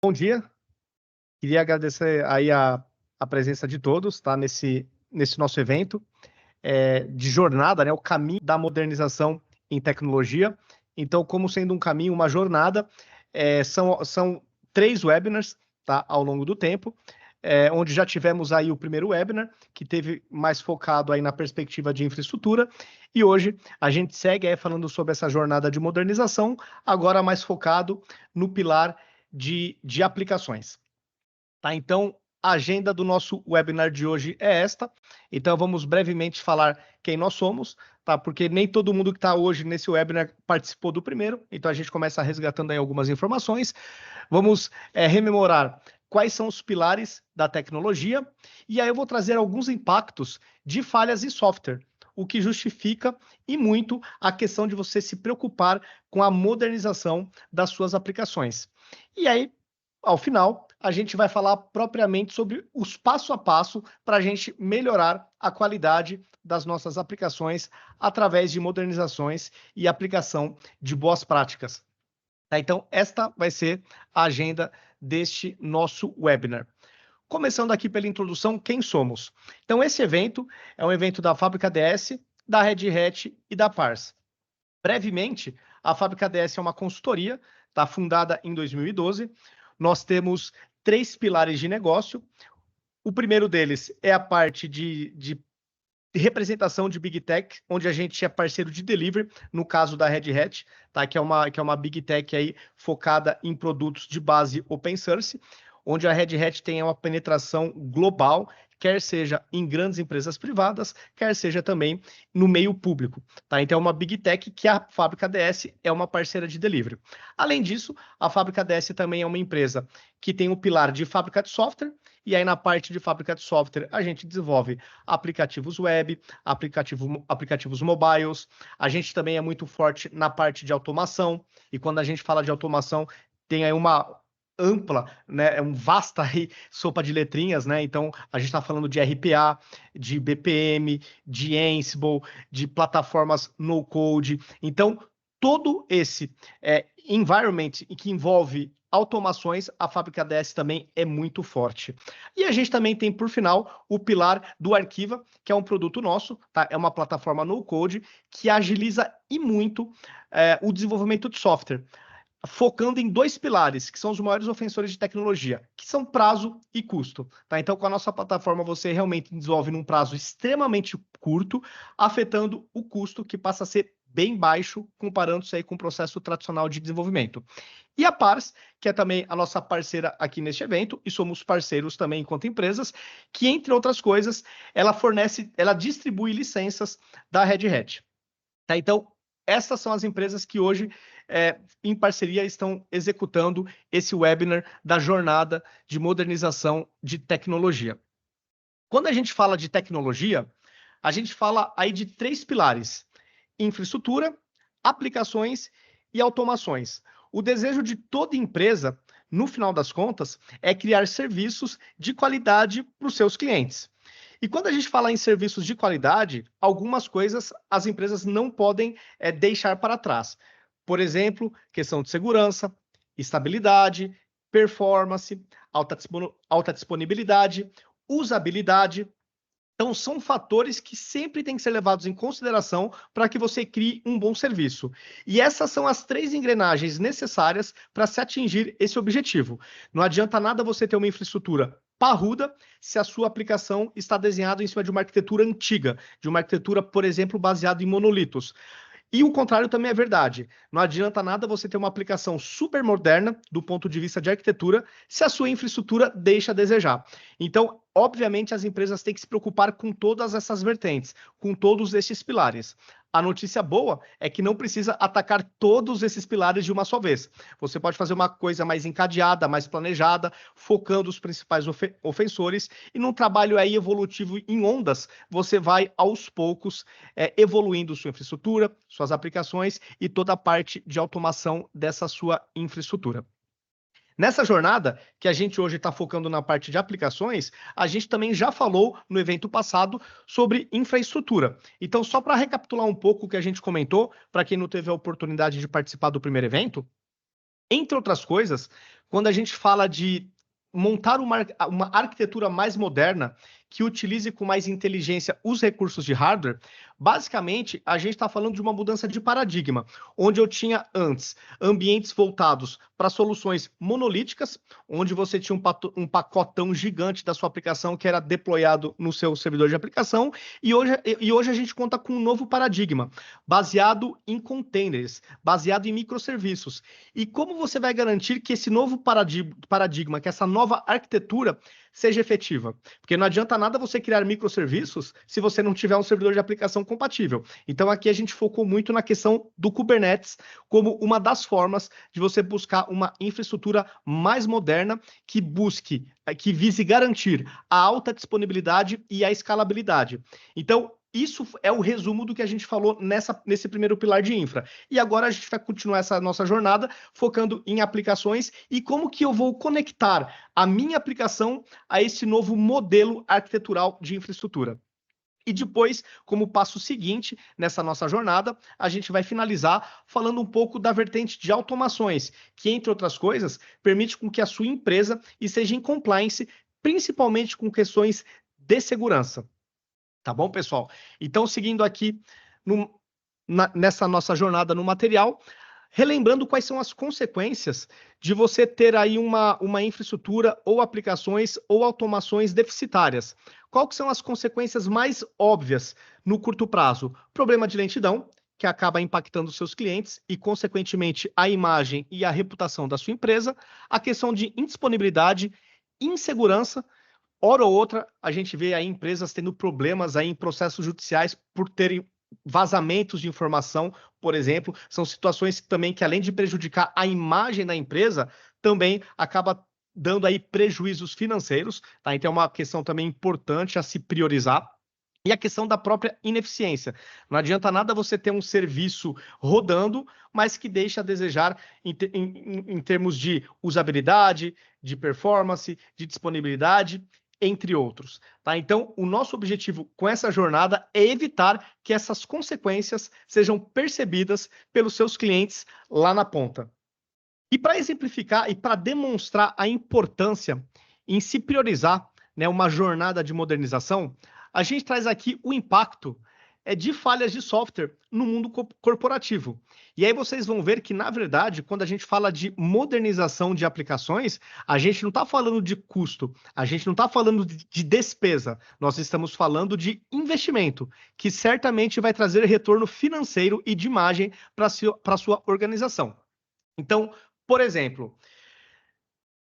Bom dia, queria agradecer aí a presença de todos, tá, nesse nosso evento de jornada, né, o caminho da modernização em tecnologia. Então, como sendo um caminho, uma jornada, são 3 webinars, tá, ao longo do tempo, onde já tivemos aí o primeiro webinar, que teve mais focado aí na perspectiva de infraestrutura, e hoje a gente segue aí falando sobre essa jornada de modernização, agora mais focado no pilar de aplicações. Tá? Então, a agenda do nosso webinar de hoje é esta. Então, vamos brevemente falar quem nós somos, tá? Porque nem todo mundo que está hoje nesse webinar participou do primeiro. Então, a gente começa resgatando aí algumas informações. Vamos rememorar quais são os pilares da tecnologia. E aí eu vou trazer alguns impactos de falhas em software, o que justifica e muito a questão de você se preocupar com a modernização das suas aplicações. E aí, ao final, a gente vai falar propriamente sobre os passo a passo para a gente melhorar a qualidade das nossas aplicações através de modernizações e aplicação de boas práticas. Tá? Então, esta vai ser a agenda deste nosso webinar. Começando aqui pela introdução, quem somos? Então, esse evento é um evento da Fábrica DS, da Red Hat e da Pars. Brevemente, a Fábrica DS é uma consultoria, tá, fundada em 2012. Nós temos 3 pilares de negócio. O primeiro deles é a parte de representação de Big Tech, onde a gente é parceiro de delivery, no caso da Red Hat, tá? que é uma Big Tech aí focada em produtos de base open source, onde a Red Hat tem uma penetração global, quer seja em grandes empresas privadas, quer seja também no meio público. Tá? Então, é uma Big Tech que a Fábrica DS é uma parceira de delivery. Além disso, a Fábrica DS também é uma empresa que tem o pilar de fábrica de software, e aí na parte de fábrica de software a gente desenvolve aplicativos web, aplicativos mobiles. A gente também é muito forte na parte de automação, e quando a gente fala de automação, tem aí uma ampla, né, vasta aí sopa de letrinhas, né? Então a gente está falando de RPA, de BPM, de Ansible, de plataformas no code. Então todo esse environment que envolve automações, a Fábrica DS também é muito forte. E a gente também tem, por final, o pilar do Arquiva, que é um produto nosso, tá? É uma plataforma no code que agiliza e muito o desenvolvimento de software, focando em 2 pilares, que são os maiores ofensores de tecnologia, que são prazo e custo. Tá? Então, com a nossa plataforma, você realmente desenvolve num prazo extremamente curto, afetando o custo, que passa a ser bem baixo, comparando-se aí com o processo tradicional de desenvolvimento. E a Pars, que é também a nossa parceira aqui neste evento, e somos parceiros também enquanto empresas, que, entre outras coisas, ela distribui licenças da Red Hat. Tá? Então, essas são as empresas que hoje, em parceria, estão executando esse webinar da jornada de modernização de tecnologia. Quando a gente fala de tecnologia, a gente fala aí de 3 pilares: infraestrutura, aplicações e automações. O desejo de toda empresa, no final das contas, é criar serviços de qualidade para os seus clientes. E quando a gente fala em serviços de qualidade, algumas coisas as empresas não podem deixar para trás. Por exemplo, questão de segurança, estabilidade, performance, alta disponibilidade, usabilidade. Então, são fatores que sempre têm que ser levados em consideração para que você crie um bom serviço. E essas são as 3 engrenagens necessárias para se atingir esse objetivo. Não adianta nada você ter uma infraestrutura parruda se a sua aplicação está desenhada em cima de uma arquitetura antiga, de uma arquitetura, por exemplo, baseada em monolitos. E o contrário também é verdade. Não adianta nada você ter uma aplicação super moderna do ponto de vista de arquitetura se a sua infraestrutura deixa a desejar. Então, obviamente, as empresas têm que se preocupar com todas essas vertentes, com todos esses pilares. A notícia boa é que não precisa atacar todos esses pilares de uma só vez. Você pode fazer uma coisa mais encadeada, mais planejada, focando os principais ofensores, e num trabalho aí evolutivo em ondas, você vai aos poucos evoluindo sua infraestrutura, suas aplicações e toda a parte de automação dessa sua infraestrutura. Nessa jornada, que a gente hoje está focando na parte de aplicações, a gente também já falou no evento passado sobre infraestrutura. Então, só para recapitular um pouco o que a gente comentou, para quem não teve a oportunidade de participar do primeiro evento, Entre outras coisas, quando a gente fala de montar uma arquitetura mais moderna que utilize com mais inteligência os recursos de hardware, basicamente a gente está falando de uma mudança de paradigma, onde eu tinha antes ambientes voltados para soluções monolíticas, onde você tinha um pacotão gigante da sua aplicação que era deployado no seu servidor de aplicação, e hoje a gente conta com um novo paradigma, baseado em containers, baseado em microserviços. E como você vai garantir que esse novo paradigma, que essa nova arquitetura seja efetiva? Porque não adianta nada você criar microserviços se você não tiver um servidor de aplicação compatível. Então aqui a gente focou muito na questão do Kubernetes como uma das formas de você buscar uma infraestrutura mais moderna que vise garantir a alta disponibilidade e a escalabilidade. Então, isso é o resumo do que a gente falou nesse primeiro pilar de infra. E agora a gente vai continuar essa nossa jornada focando em aplicações e como que eu vou conectar a minha aplicação a esse novo modelo arquitetural de infraestrutura. E depois, como passo seguinte nessa nossa jornada, a gente vai finalizar falando um pouco da vertente de automações, que, entre outras coisas, permite com que a sua empresa esteja em compliance, principalmente com questões de segurança. Tá bom, pessoal? Então, seguindo aqui nessa nossa jornada no material, relembrando quais são as consequências de você ter aí uma infraestrutura ou aplicações ou automações deficitárias. Quais que são as consequências mais óbvias no curto prazo? Problema de lentidão, que acaba impactando os seus clientes e, consequentemente, a imagem e a reputação da sua empresa. A questão de indisponibilidade, insegurança. Hora ou outra, a gente vê aí empresas tendo problemas aí em processos judiciais por terem vazamentos de informação, por exemplo. São situações também que, além de prejudicar a imagem da empresa, também acaba dando aí prejuízos financeiros, tá? Então é uma questão também importante a se priorizar. E a questão da própria ineficiência. Não adianta nada você ter um serviço rodando, mas que deixa a desejar em termos de usabilidade, de performance, de disponibilidade, entre outros. Tá? Então, o nosso objetivo com essa jornada é evitar que essas consequências sejam percebidas pelos seus clientes lá na ponta. E para exemplificar e para demonstrar a importância em se priorizar, né, uma jornada de modernização, a gente traz aqui o impacto de falhas de software no mundo corporativo. E aí vocês vão ver que, na verdade, quando a gente fala de modernização de aplicações, a gente não está falando de custo, a gente não está falando de despesa, nós estamos falando de investimento, que certamente vai trazer retorno financeiro e de imagem para a sua organização. Então, por exemplo,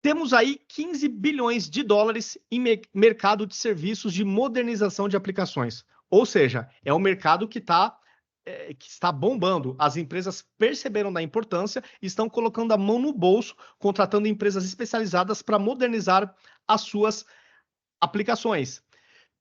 temos aí 15 bilhões de dólares em mercado de serviços de modernização de aplicações. Ou seja, é um mercado que está bombando. As empresas perceberam da importância e estão colocando a mão no bolso, contratando empresas especializadas para modernizar as suas aplicações.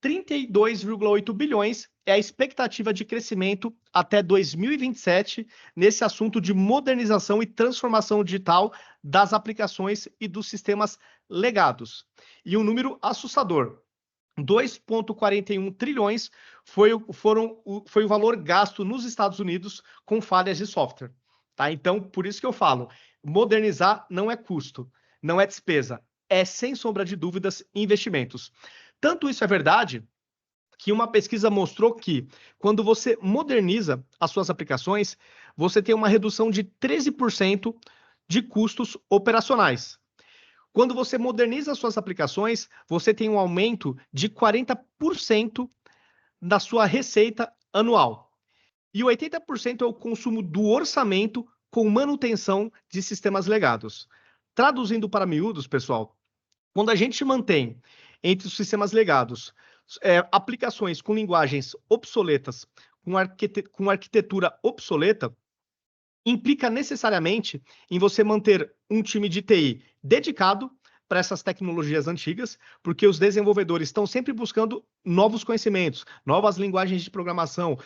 32,8 bilhões é a expectativa de crescimento até 2027 nesse assunto de modernização e transformação digital das aplicações e dos sistemas legados. E um número assustador. 2,41 trilhões foi o valor gasto nos Estados Unidos com falhas de software. Tá? Então, por isso que eu falo, modernizar não é custo, não é despesa, é, sem sombra de dúvidas, investimentos. Tanto isso é verdade que uma pesquisa mostrou que, quando você moderniza as suas aplicações, você tem uma redução de 13% de custos operacionais. Quando você moderniza as suas aplicações, você tem um aumento de 40% da sua receita anual. E 80% é o consumo do orçamento com manutenção de sistemas legados. Traduzindo para miúdos, pessoal, quando a gente mantém entre os sistemas legados aplicações com linguagens obsoletas, com arquitetura obsoleta, implica necessariamente em você manter um time de TI dedicado para essas tecnologias antigas, porque os desenvolvedores estão sempre buscando novos conhecimentos, novas linguagens de programação,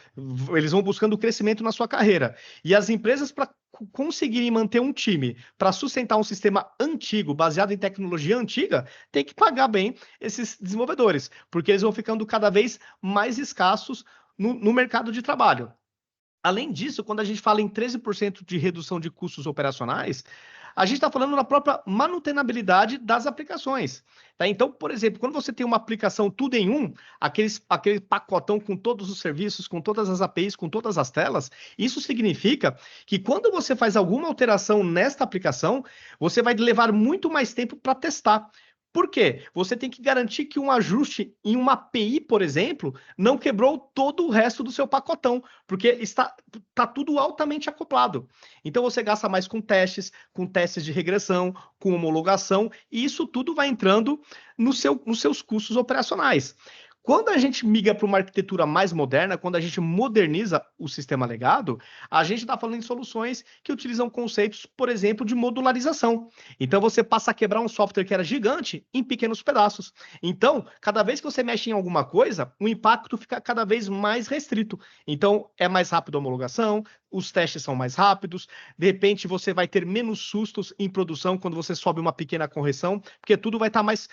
eles vão buscando crescimento na sua carreira. E as empresas, para conseguirem manter um time para sustentar um sistema antigo, baseado em tecnologia antiga, tem que pagar bem esses desenvolvedores, porque eles vão ficando cada vez mais escassos no mercado de trabalho. Além disso, quando a gente fala em 13% de redução de custos operacionais, A gente está falando na própria manutenabilidade das aplicações. Tá? Então, por exemplo, quando você tem uma aplicação tudo em um, aquele pacotão com todos os serviços, com todas as APIs, com todas as telas, isso significa que quando você faz alguma alteração nesta aplicação, você vai levar muito mais tempo para testar. Por quê? Você tem que garantir que um ajuste em uma API, por exemplo, não quebrou todo o resto do seu pacotão, porque está tudo altamente acoplado. Então você gasta mais com testes de regressão, com homologação, e isso tudo vai entrando nos seus custos operacionais. Quando a gente migra para uma arquitetura mais moderna, quando a gente moderniza o sistema legado, a gente está falando em soluções que utilizam conceitos, por exemplo, de modularização. Então, você passa a quebrar um software que era gigante em pequenos pedaços. Então, cada vez que você mexe em alguma coisa, o impacto fica cada vez mais restrito. Então, é mais rápido a homologação, os testes são mais rápidos, de repente você vai ter menos sustos em produção quando você sobe uma pequena correção, porque tudo vai estar mais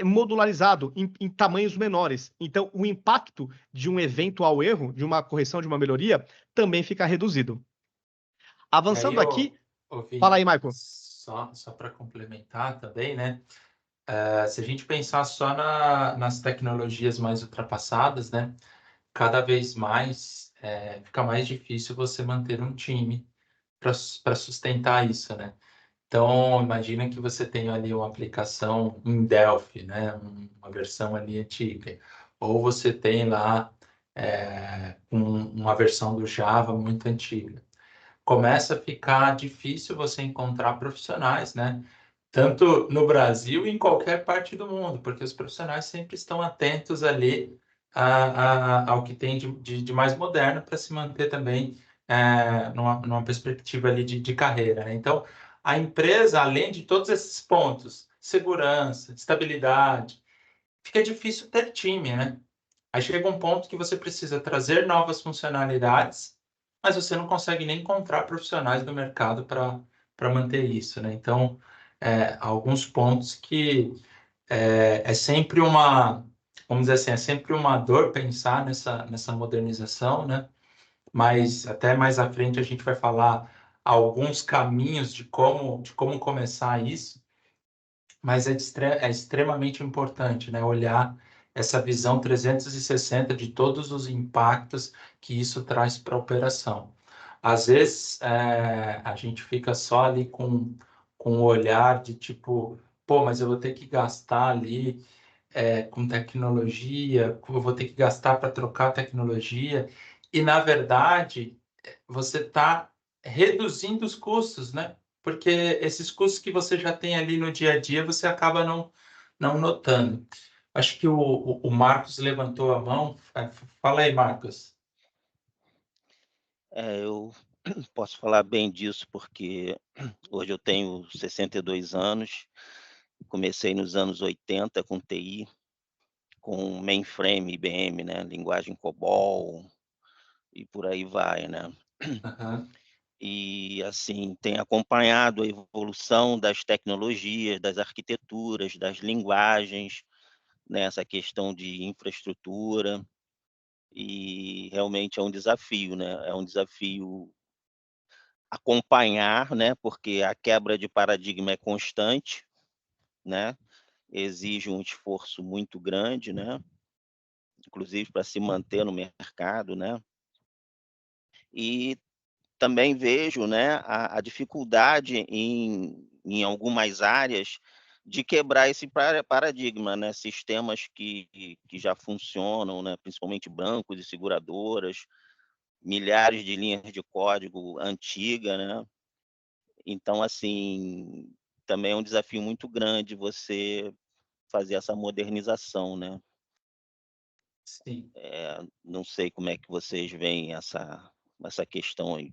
modularizado em tamanhos menores. Então, o impacto de um eventual erro, de uma correção, de uma melhoria, também fica reduzido. Aí, Avançando aqui, fala Vini, aí, Michael. só para complementar também, né? Se a gente pensar só nas tecnologias mais ultrapassadas, né? Cada vez mais fica mais difícil você manter um time para sustentar isso, né? Então, imagina que você tem ali uma aplicação em Delphi, né? Uma versão ali antiga. Ou você tem lá uma versão do Java muito antiga. Começa a ficar difícil você encontrar profissionais, né? Tanto no Brasil e em qualquer parte do mundo, porque os profissionais sempre estão atentos ali ao que tem de mais moderno para se manter também numa perspectiva ali de carreira, né? Então, a empresa, além de todos esses pontos, segurança, estabilidade, fica difícil ter time, né? Aí chega um ponto que você precisa trazer novas funcionalidades, mas você não consegue nem encontrar profissionais no mercado para manter isso, né? Então, alguns pontos que é sempre vamos dizer assim, é sempre uma dor pensar nessa modernização, né? Mas até mais à frente a gente vai falar alguns caminhos de como começar isso, mas é extremamente importante, né? Olhar essa visão 360 de todos os impactos que isso traz para a operação. Às vezes, a gente fica só ali com o olhar de tipo, pô, mas eu vou ter que gastar ali com tecnologia, eu vou ter que gastar para trocar tecnologia, e na verdade, você está reduzindo os custos, né? Porque esses custos que você já tem ali no dia a dia, você acaba não notando. Acho que o Marcos levantou a mão. Fala aí, Marcos. Eu posso falar bem disso porque hoje eu tenho 62 anos, comecei nos anos 80 com TI, com mainframe IBM, né, linguagem COBOL e por aí vai, né? Uhum. E assim, tem acompanhado a evolução das tecnologias, das arquiteturas, das linguagens, nessa questão de infraestrutura, e realmente é um desafio, né? É um desafio acompanhar, né? Porque a quebra de paradigma é constante, né? Exige um esforço muito grande, né? Inclusive para se manter no mercado, né? E também vejo, né, a dificuldade em algumas áreas de quebrar esse paradigma, né? Sistemas que já funcionam, né? Principalmente bancos e seguradoras, milhares de linhas de código antiga, né? Então, assim, também é um desafio muito grande você fazer essa modernização, né? Sim. Não sei como é que vocês veem essa questão aí.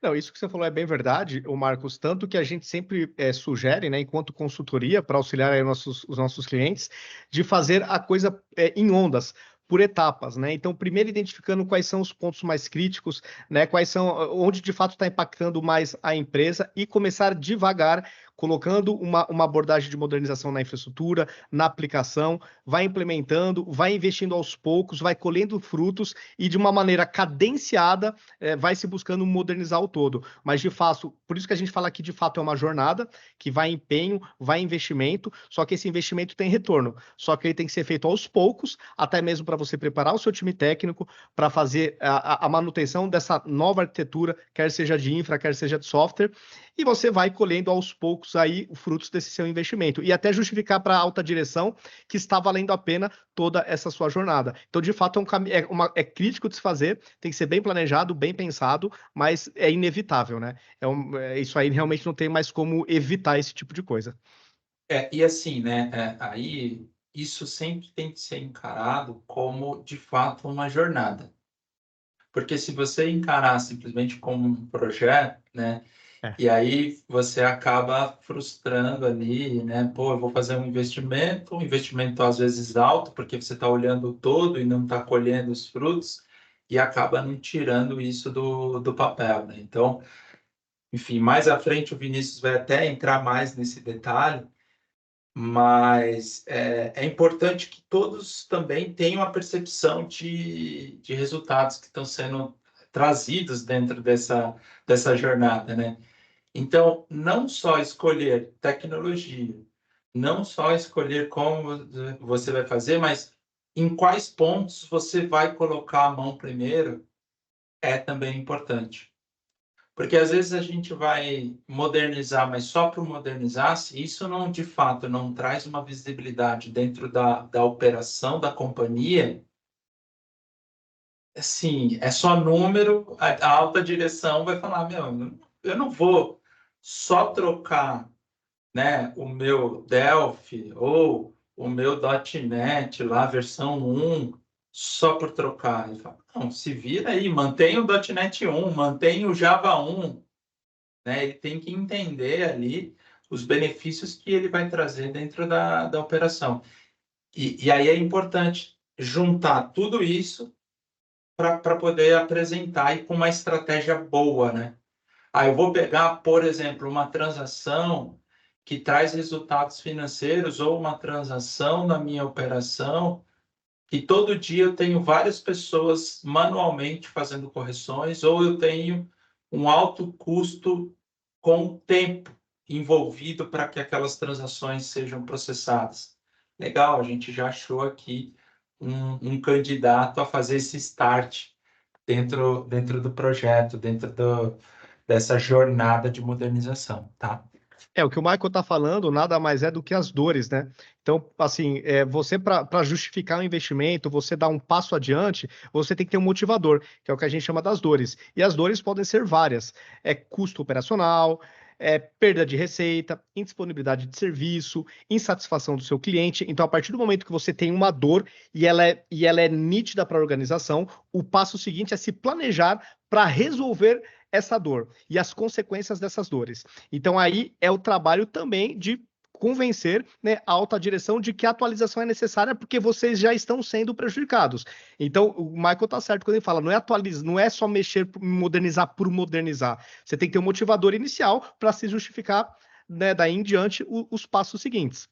Não, isso que você falou é bem verdade, o Marcos, tanto que a gente sempre sugere, né, enquanto consultoria, para auxiliar aí os nossos clientes, de fazer a coisa em ondas, por etapas, né? Então, primeiro identificando quais são os pontos mais críticos, né? Quais são onde de fato está impactando mais a empresa e começar devagar colocando uma abordagem de modernização na infraestrutura, na aplicação, vai implementando, vai investindo aos poucos, vai colhendo frutos e de uma maneira cadenciada vai se buscando modernizar o todo. Mas, de fato, por isso que a gente fala que, de fato, é uma jornada que vai empenho, vai investimento, só que esse investimento tem retorno. Só que ele tem que ser feito aos poucos, até mesmo para você preparar o seu time técnico para fazer a manutenção dessa nova arquitetura, quer seja de infra, quer seja de software, e você vai colhendo aos poucos aí os frutos desse seu investimento. E até justificar para a alta direção que está valendo a pena toda essa sua jornada. Então, de fato, é crítico de se fazer, tem que ser bem planejado, bem pensado, mas é inevitável, né? Isso aí realmente não tem mais como evitar esse tipo de coisa. E assim, né? Aí isso sempre tem que ser encarado como, de fato, uma jornada. Porque se você encarar simplesmente como um projeto, né? E aí você acaba frustrando ali, né? Pô, eu vou fazer um investimento às vezes alto, porque você está olhando o todo e não está colhendo os frutos, e acaba não tirando isso do papel, né? Então, enfim, mais à frente o Vinícius vai até entrar mais nesse detalhe, mas é importante que todos também tenham a percepção de resultados que estão sendo trazidos dentro dessa jornada, né? Então, não só escolher tecnologia, não só escolher como você vai fazer, mas em quais pontos você vai colocar a mão primeiro é também importante. Porque às vezes a gente vai modernizar, mas só para modernizar, se isso não, de fato, não traz uma visibilidade dentro da operação da companhia, assim, é só número, a alta direção vai falar, meu, eu não vou só trocar, né, o meu Delphi ou o meu .NET lá, versão 1, só por trocar. Ele fala, não, se vira aí, mantém o .NET 1, mantém o Java 1, né? Ele tem que entender ali os benefícios que ele vai trazer dentro da operação. E aí é importante juntar tudo isso para poder apresentar e com uma estratégia boa, né? Eu vou pegar, por exemplo, uma transação que traz resultados financeiros ou uma transação na minha operação e todo dia eu tenho várias pessoas manualmente fazendo correções ou eu tenho um alto custo com tempo envolvido para que aquelas transações sejam processadas. Legal, a gente já achou aqui um candidato a fazer esse start dentro do projeto, dessa jornada de modernização, tá? O que o Michael está falando nada mais é do que as dores, né? Então, assim, você para justificar o investimento, você dar um passo adiante, você tem que ter um motivador, que é o que a gente chama das dores. E as dores podem ser várias. É custo operacional, perda de receita, indisponibilidade de serviço, insatisfação do seu cliente. Então, a partir do momento que você tem uma dor e ela é nítida para a organização, o passo seguinte é se planejar para resolver essa dor e as consequências dessas dores. Então, aí é o trabalho também de convencer, né, a alta direção de que a atualização é necessária porque vocês já estão sendo prejudicados. Então, o Michael está certo quando ele fala, não é só mexer, modernizar por modernizar. Você tem que ter um motivador inicial para se justificar, né, daí em diante os passos seguintes.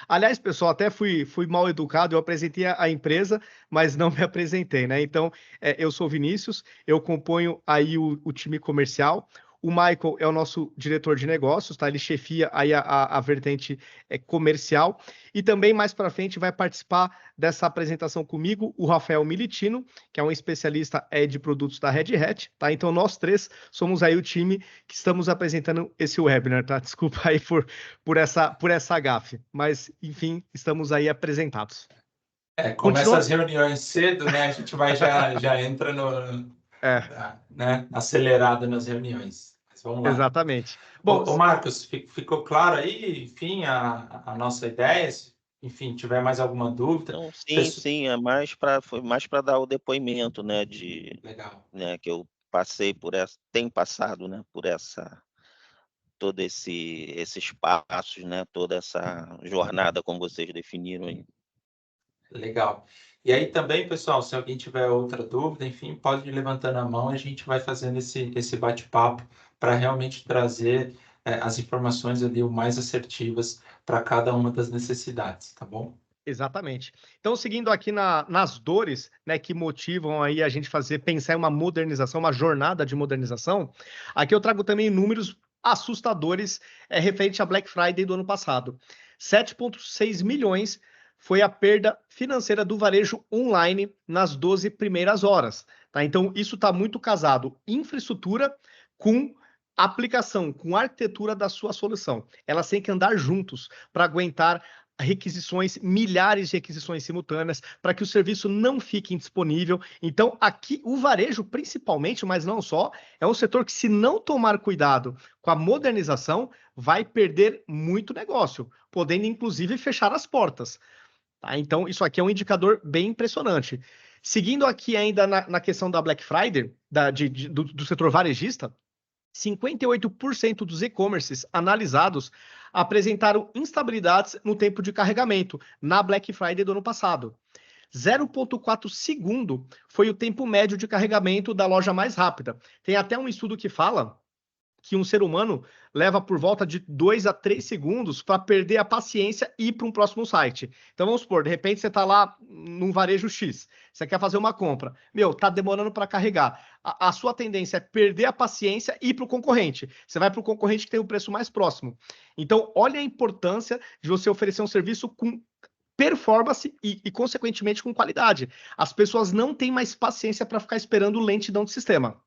Aliás, pessoal, até fui mal educado, eu apresentei a empresa, mas não me apresentei, né? Então, eu sou Vinícius, eu componho aí o time comercial. O Michael é o nosso diretor de negócios, tá? Ele chefia aí a vertente comercial. E também mais para frente vai participar dessa apresentação comigo o Rafael Militino, que é um especialista de produtos da Red Hat, tá? Então nós três somos aí o time que estamos apresentando esse webinar, tá? Desculpa aí por essa gafe, mas enfim, estamos aí apresentados. Começa as reuniões cedo, né? A gente vai já entra né? Acelerado nas reuniões. Mas vamos lá. Exatamente. Bom, ô Marcos, ficou claro aí, enfim, a nossa ideia? Se, enfim, tiver mais alguma dúvida? Então, sim, foi mais para dar o depoimento, né, Legal. Né, que eu passei tenho passado, né, por todos esses passos, né, toda essa jornada, como vocês definiram aí. Legal. E aí também, pessoal, se alguém tiver outra dúvida, enfim, pode ir levantando a mão e a gente vai fazendo esse bate-papo para realmente trazer as informações ali o mais assertivas para cada uma das necessidades, tá bom? Exatamente. Então, seguindo aqui nas dores, né, que motivam aí a gente pensar em uma modernização, uma jornada de modernização, aqui eu trago também números assustadores referente a Black Friday do ano passado. 7,6 milhões foi a perda financeira do varejo online nas 12 primeiras horas. Tá? Então, isso está muito casado infraestrutura com aplicação, com arquitetura da sua solução. Elas têm que andar juntos para aguentar requisições, milhares de requisições simultâneas, para que o serviço não fique indisponível. Então, aqui, o varejo, principalmente, mas não só, é um setor que, se não tomar cuidado com a modernização, vai perder muito negócio, podendo, inclusive, fechar as portas. Tá? Então, isso aqui é um indicador bem impressionante. Seguindo aqui ainda na questão da Black Friday, do setor varejista, 58% dos e-commerces analisados apresentaram instabilidades no tempo de carregamento na Black Friday do ano passado. 0,4 segundo foi o tempo médio de carregamento da loja mais rápida. Tem até um estudo que fala que um ser humano leva por volta de 2 a 3 segundos para perder a paciência e ir para um próximo site. Então vamos supor, de repente você está lá num varejo X, você quer fazer uma compra. Tá demorando para carregar. A sua tendência é perder a paciência e ir para o concorrente. Você vai para o concorrente que tem o preço mais próximo. Então, olha a importância de você oferecer um serviço com performance e consequentemente, com qualidade. As pessoas não têm mais paciência para ficar esperando lentidão de sistema.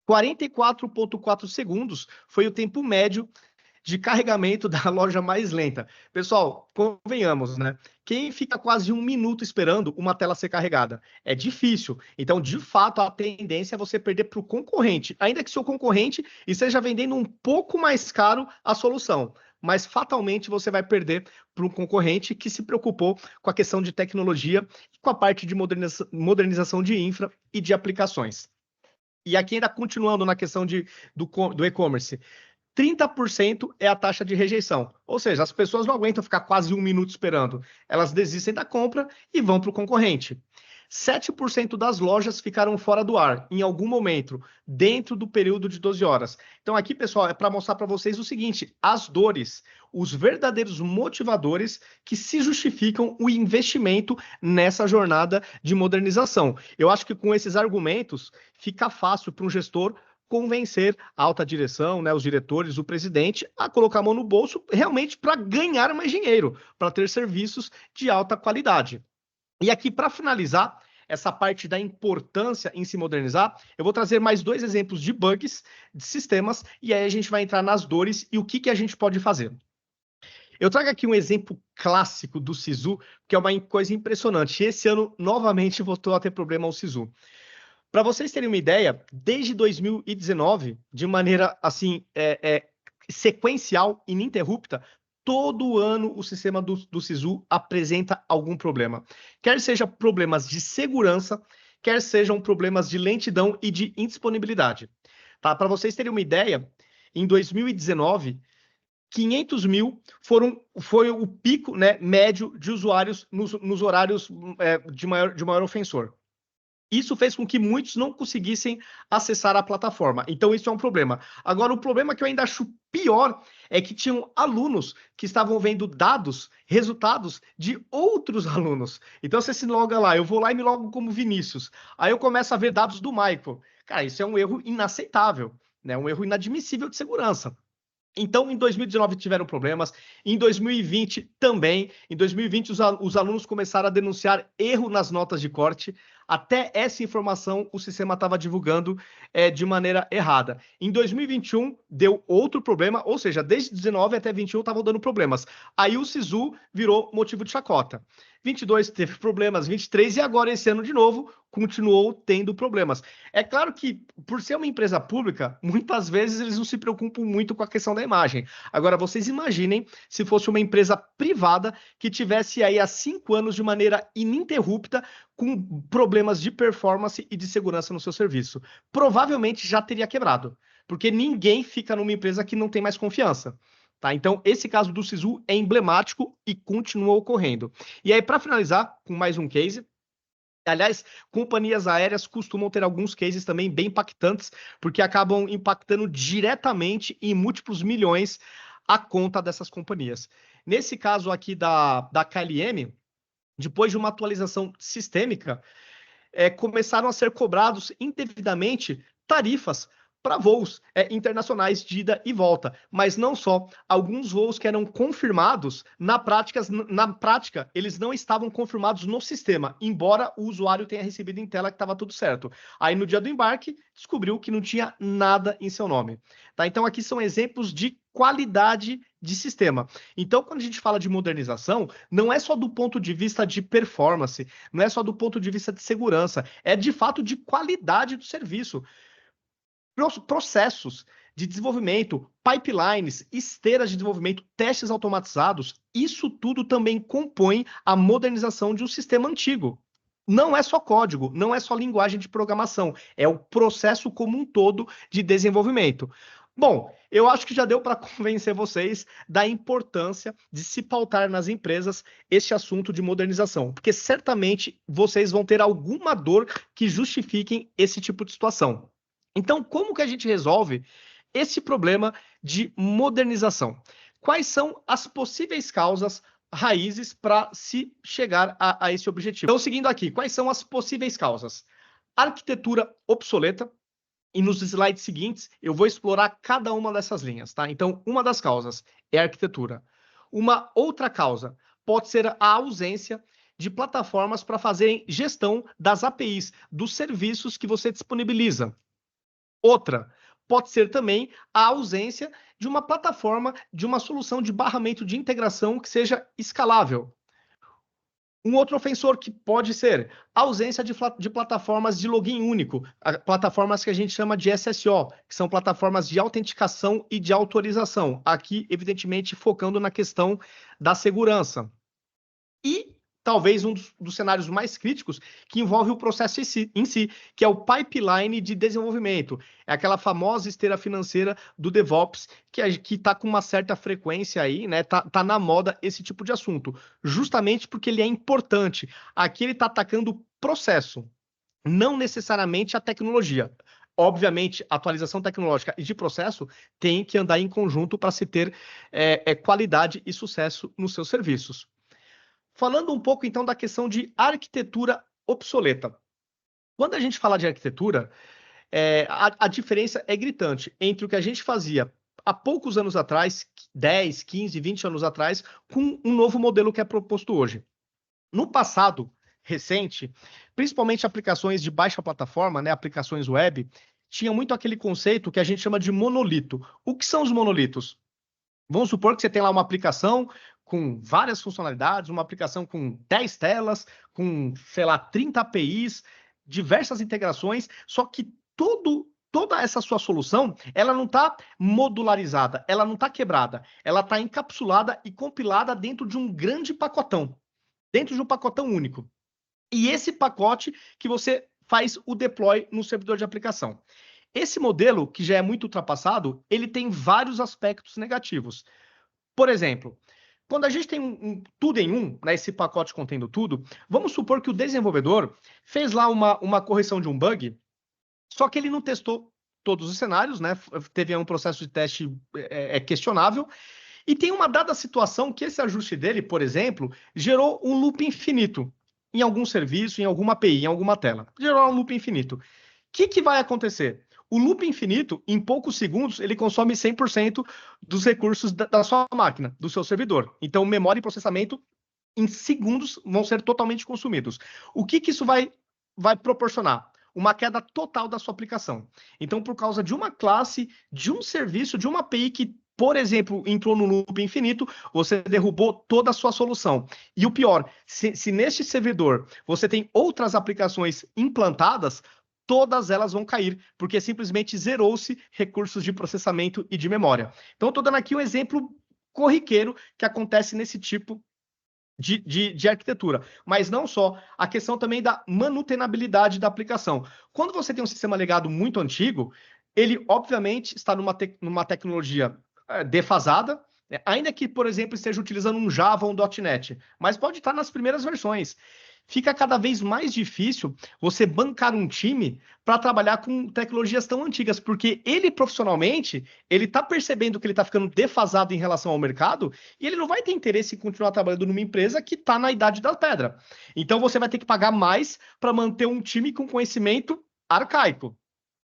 44,4 segundos foi o tempo médio de carregamento da loja mais lenta. Pessoal, convenhamos, né? Quem fica quase 1 minuto esperando uma tela ser carregada? É difícil. Então, de fato, a tendência é você perder para o concorrente, ainda que seu concorrente esteja vendendo um pouco mais caro a solução. Mas, fatalmente, você vai perder para um concorrente que se preocupou com a questão de tecnologia e com a parte de modernização de infra e de aplicações. E aqui ainda continuando na questão do e-commerce, 30% é a taxa de rejeição. Ou seja, as pessoas não aguentam ficar quase 1 minuto esperando. Elas desistem da compra e vão para o concorrente. 7% das lojas ficaram fora do ar em algum momento, dentro do período de 12 horas. Então aqui, pessoal, é para mostrar para vocês o seguinte, as dores, os verdadeiros motivadores que se justificam o investimento nessa jornada de modernização. Eu acho que com esses argumentos fica fácil para um gestor convencer a alta direção, né, os diretores, o presidente, a colocar a mão no bolso realmente para ganhar mais dinheiro, para ter serviços de alta qualidade. E aqui, para finalizar essa parte da importância em se modernizar, eu vou trazer mais 2 exemplos de bugs, de sistemas, e aí a gente vai entrar nas dores e o que a gente pode fazer. Eu trago aqui um exemplo clássico do Sisu, que é uma coisa impressionante. Esse ano, novamente, voltou a ter problema o Sisu. Para vocês terem uma ideia, desde 2019, de maneira assim sequencial, ininterrupta, todo ano o sistema do Sisu apresenta algum problema. Quer seja problemas de segurança, quer sejam problemas de lentidão e de indisponibilidade. Tá? Para vocês terem uma ideia, em 2019, 500 mil foi o pico, né, médio de usuários nos horários de maior ofensor. Isso fez com que muitos não conseguissem acessar a plataforma. Então, isso é um problema. Agora, o problema que eu ainda acho pior é que tinham alunos que estavam vendo resultados de outros alunos. Então, você se loga lá, eu vou lá e me logo como Vinícius. Aí eu começo a ver dados do Michael. Cara, isso é um erro inaceitável, né? Um erro inadmissível de segurança. Então, em 2019 tiveram problemas, em 2020 também. Em 2020, os alunos começaram a denunciar erro nas notas de corte. Até essa informação o sistema estava divulgando de maneira errada. Em 2021, deu outro problema, ou seja, desde 19 até 21 estavam dando problemas. Aí o Sisu virou motivo de chacota. 22 teve problemas, 23 e agora esse ano de novo continuou tendo problemas. É claro que, por ser uma empresa pública, muitas vezes eles não se preocupam muito com a questão da imagem. Agora, vocês imaginem se fosse uma empresa privada que tivesse aí há 5 anos de maneira ininterrupta com problemas de performance e de segurança no seu serviço. Provavelmente já teria quebrado, porque ninguém fica numa empresa que não tem mais confiança. Tá? Então, esse caso do Sisu é emblemático e continua ocorrendo. E aí, para finalizar, com mais um case, Aliás, companhias aéreas costumam ter alguns cases também bem impactantes, porque acabam impactando diretamente em múltiplos milhões a conta dessas companhias. Nesse caso aqui da KLM, depois de uma atualização sistêmica, começaram a ser cobrados indevidamente tarifas para voos internacionais de ida e volta, mas não só. Alguns voos que eram confirmados, na prática, eles não estavam confirmados no sistema, embora o usuário tenha recebido em tela que estava tudo certo. Aí, no dia do embarque, descobriu que não tinha nada em seu nome. Tá? Então, aqui são exemplos de qualidade de sistema. Então, quando a gente fala de modernização, não é só do ponto de vista de performance, não é só do ponto de vista de segurança, é de fato de qualidade do serviço. Processos de desenvolvimento, pipelines, esteiras de desenvolvimento, testes automatizados, isso tudo também compõe a modernização de um sistema antigo. Não é só código, não é só linguagem de programação, é o processo como um todo de desenvolvimento. Bom, eu acho que já deu para convencer vocês da importância de se pautar nas empresas este assunto de modernização, porque certamente vocês vão ter alguma dor que justifiquem esse tipo de situação. Então, como que a gente resolve esse problema de modernização? Quais são as possíveis causas raízes para se chegar a esse objetivo? Então, seguindo aqui, quais são as possíveis causas? Arquitetura obsoleta, e nos slides seguintes eu vou explorar cada uma dessas linhas, tá? Então, uma das causas é a arquitetura. Uma outra causa pode ser a ausência de plataformas para fazerem gestão das APIs, dos serviços que você disponibiliza. Outra pode ser também a ausência de uma plataforma, de uma solução de barramento de integração que seja escalável. Um outro ofensor que pode ser a ausência de plataformas de login único, plataformas que a gente chama de SSO, que são plataformas de autenticação e de autorização. Aqui, evidentemente, focando na questão da segurança. E talvez um dos cenários mais críticos, que envolve o processo em si, que é o pipeline de desenvolvimento. É aquela famosa esteira financeira do DevOps, que está com uma certa frequência aí, né? Tá na moda esse tipo de assunto, justamente porque ele é importante. Aqui ele está atacando o processo, não necessariamente a tecnologia. Obviamente, a atualização tecnológica e de processo tem que andar em conjunto para se ter qualidade e sucesso nos seus serviços. Falando um pouco, então, da questão de arquitetura obsoleta. Quando a gente fala de arquitetura, a diferença é gritante entre o que a gente fazia há poucos anos atrás, 10, 15, 20 anos atrás, com um novo modelo que é proposto hoje. No passado recente, principalmente aplicações de baixa plataforma, né, aplicações web, tinha muito aquele conceito que a gente chama de monolito. O que são os monolitos? Vamos supor que você tem lá uma aplicação com várias funcionalidades, uma aplicação com 10 telas, com, sei lá, 30 APIs, diversas integrações, só que toda essa sua solução, ela não está modularizada, ela não está quebrada, ela está encapsulada e compilada dentro de um grande pacotão, dentro de um pacotão único. E esse pacote que você faz o deploy no servidor de aplicação. Esse modelo, que já é muito ultrapassado, ele tem vários aspectos negativos. Por exemplo, quando a gente tem tudo em um, né, esse pacote contendo tudo, vamos supor que o desenvolvedor fez lá uma correção de um bug, só que ele não testou todos os cenários, né? Teve um processo de teste questionável, e tem uma dada situação que esse ajuste dele, por exemplo, gerou um loop infinito em algum serviço, em alguma API, em alguma tela. Gerou um loop infinito. O que vai acontecer? O loop infinito, em poucos segundos, ele consome 100% dos recursos da sua máquina, do seu servidor. Então, memória e processamento, em segundos, vão ser totalmente consumidos. O que isso vai proporcionar? Uma queda total da sua aplicação. Então, por causa de uma classe, de um serviço, de uma API que, por exemplo, entrou no loop infinito, você derrubou toda a sua solução. E o pior, se neste servidor você tem outras aplicações implantadas, todas elas vão cair, porque simplesmente zerou-se recursos de processamento e de memória. Então, estou dando aqui um exemplo corriqueiro que acontece nesse tipo de arquitetura. Mas não só, a questão também da manutenabilidade da aplicação. Quando você tem um sistema legado muito antigo, ele, obviamente, está numa tecnologia defasada, ainda que, por exemplo, esteja utilizando um Java ou um .NET, mas pode estar nas primeiras versões. fica cada vez mais difícil você bancar um time para trabalhar com tecnologias tão antigas, porque ele profissionalmente, ele está percebendo que ele está ficando defasado em relação ao mercado e ele não vai ter interesse em continuar trabalhando numa empresa que está na idade da pedra. Então você vai ter que pagar mais para manter um time com conhecimento arcaico.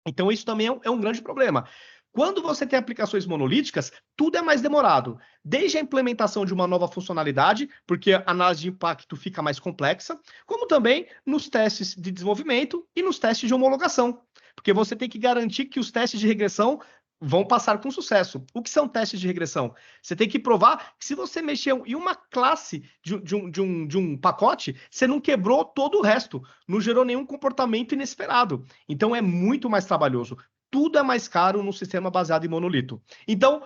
Então isso também é um grande problema. Quando você tem aplicações monolíticas, tudo é mais demorado. Desde a implementação de uma nova funcionalidade, porque a análise de impacto fica mais complexa, como também nos testes de desenvolvimento e nos testes de homologação. Porque você tem que garantir que os testes de regressão vão passar com sucesso. O que são testes de regressão? Você tem que provar que se você mexeu em uma classe de um pacote, você não quebrou todo o resto, não gerou nenhum comportamento inesperado. Então é muito mais trabalhoso. Tudo é mais caro num sistema baseado em monolito. Então,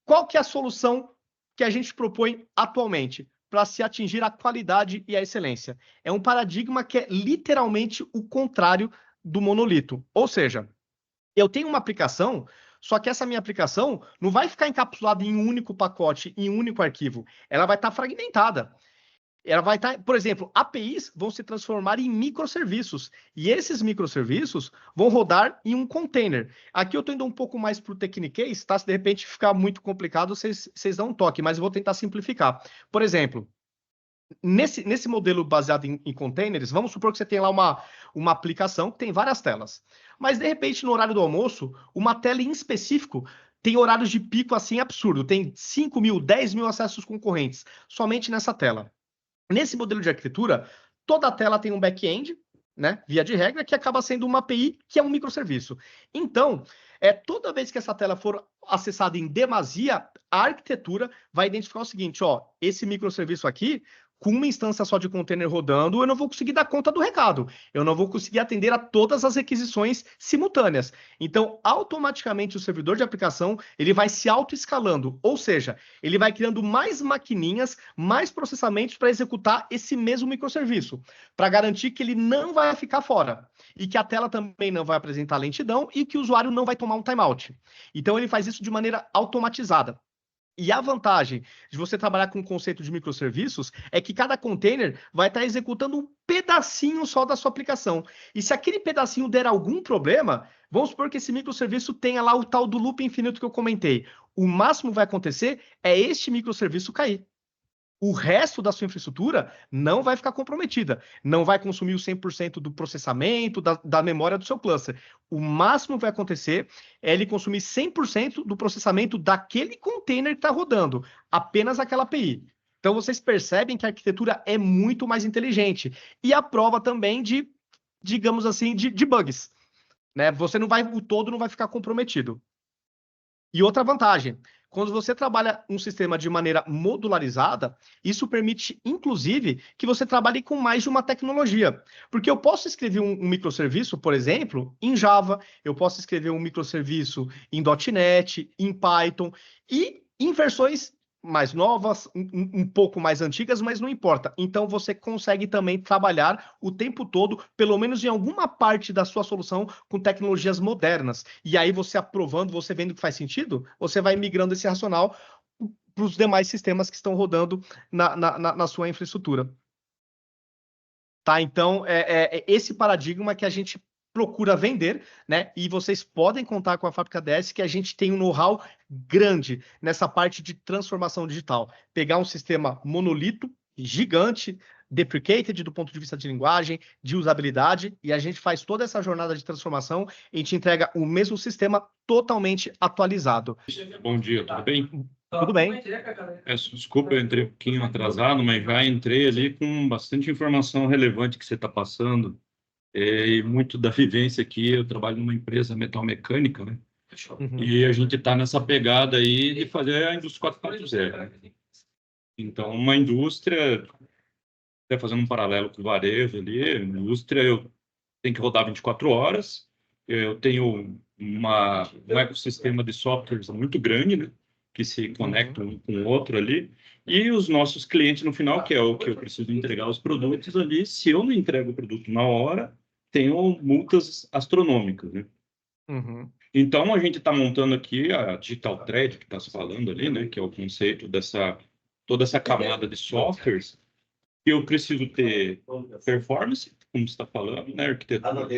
qual que é a solução que a gente propõe atualmente para se atingir a qualidade e a excelência? É um paradigma que é literalmente o contrário do monolito. Ou seja, eu tenho uma aplicação, só que essa minha aplicação não vai ficar encapsulada em um único pacote, em um único arquivo. Ela vai estar fragmentada. Ela vai estar, por exemplo, APIs vão se transformar em microserviços. E esses microserviços vão rodar em um container. Aqui eu estou indo um pouco mais para o Techniquez, tá? Se de repente ficar muito complicado, vocês dão um toque, mas eu vou tentar simplificar. Por exemplo, nesse modelo baseado em containers, vamos supor que você tem lá uma aplicação que tem várias telas. Mas, de repente, no horário do almoço, uma tela em específico tem horários de pico assim absurdo. Tem 5 mil, 10 mil acessos concorrentes somente nessa tela. Nesse modelo de arquitetura, toda a tela tem um back-end, né, via de regra, que acaba sendo uma API, que é um microserviço. Então, toda vez que essa tela for acessada em demasia, a arquitetura vai identificar o seguinte, ó, esse microserviço aqui, com uma instância só de container rodando, eu não vou conseguir dar conta do recado. Eu não vou conseguir atender a todas as requisições simultâneas. Então, automaticamente, o servidor de aplicação, ele vai se auto-escalando. Ou seja, ele vai criando mais maquininhas, mais processamentos para executar esse mesmo microserviço, para garantir que ele não vai ficar fora. E que a tela também não vai apresentar lentidão e que o usuário não vai tomar um timeout. Então, ele faz isso de maneira automatizada. E a vantagem de você trabalhar com o conceito de microserviços é que cada container vai estar executando um pedacinho só da sua aplicação. E se aquele pedacinho der algum problema, vamos supor que esse microserviço tenha lá o tal do loop infinito que eu comentei. O máximo que vai acontecer é este microserviço cair. O resto da sua infraestrutura não vai ficar comprometida. Não vai consumir o 100% do processamento, da memória do seu cluster. O máximo que vai acontecer é ele consumir 100% do processamento daquele container que está rodando, apenas aquela API. Então, vocês percebem que a arquitetura é muito mais inteligente. E a prova também de, digamos assim, de bugs. Né? O todo não vai ficar comprometido. E outra vantagem, quando você trabalha um sistema de maneira modularizada, isso permite, inclusive, que você trabalhe com mais de uma tecnologia. Porque eu posso escrever um microserviço, por exemplo, em Java, eu posso escrever um microserviço em .NET, em Python, e em versões mais novas, um pouco mais antigas, mas não importa. Então, você consegue também trabalhar o tempo todo, pelo menos em alguma parte da sua solução, com tecnologias modernas. E aí, você aprovando, você vendo que faz sentido, você vai migrando esse racional para os demais sistemas que estão rodando na sua infraestrutura. Tá? Então, é esse paradigma que a gente procura vender, né? E vocês podem contar com a Fábrica DS que a gente tem um know-how grande nessa parte de transformação digital. Pegar um sistema monolito, gigante, deprecated do ponto de vista de linguagem, de usabilidade, e a gente faz toda essa jornada de transformação e te entrega o mesmo sistema totalmente atualizado. Bom dia, tudo bem? Tudo bem. Desculpa, eu entrei um pouquinho atrasado, mas já entrei ali com bastante informação relevante que você está passando. E muito da vivência aqui, eu trabalho numa empresa metalmecânica, né? Uhum. E a gente está nessa pegada aí de fazer a indústria 4.0, né? Então, uma indústria, até fazendo um paralelo com o varejo ali, a indústria eu tenho que rodar 24 horas, eu tenho um ecossistema de softwares muito grande, né? Que se conectam um com o outro ali, e os nossos clientes no final, que é o que eu preciso entregar os produtos ali, se eu não entrego o produto na hora, tenho multas astronômicas, né? Uhum. Então, a gente está montando aqui a Digital Thread, que está se falando ali, né? Que é o conceito toda essa camada de softwares, eu preciso ter performance, como você está falando, né, arquitetura,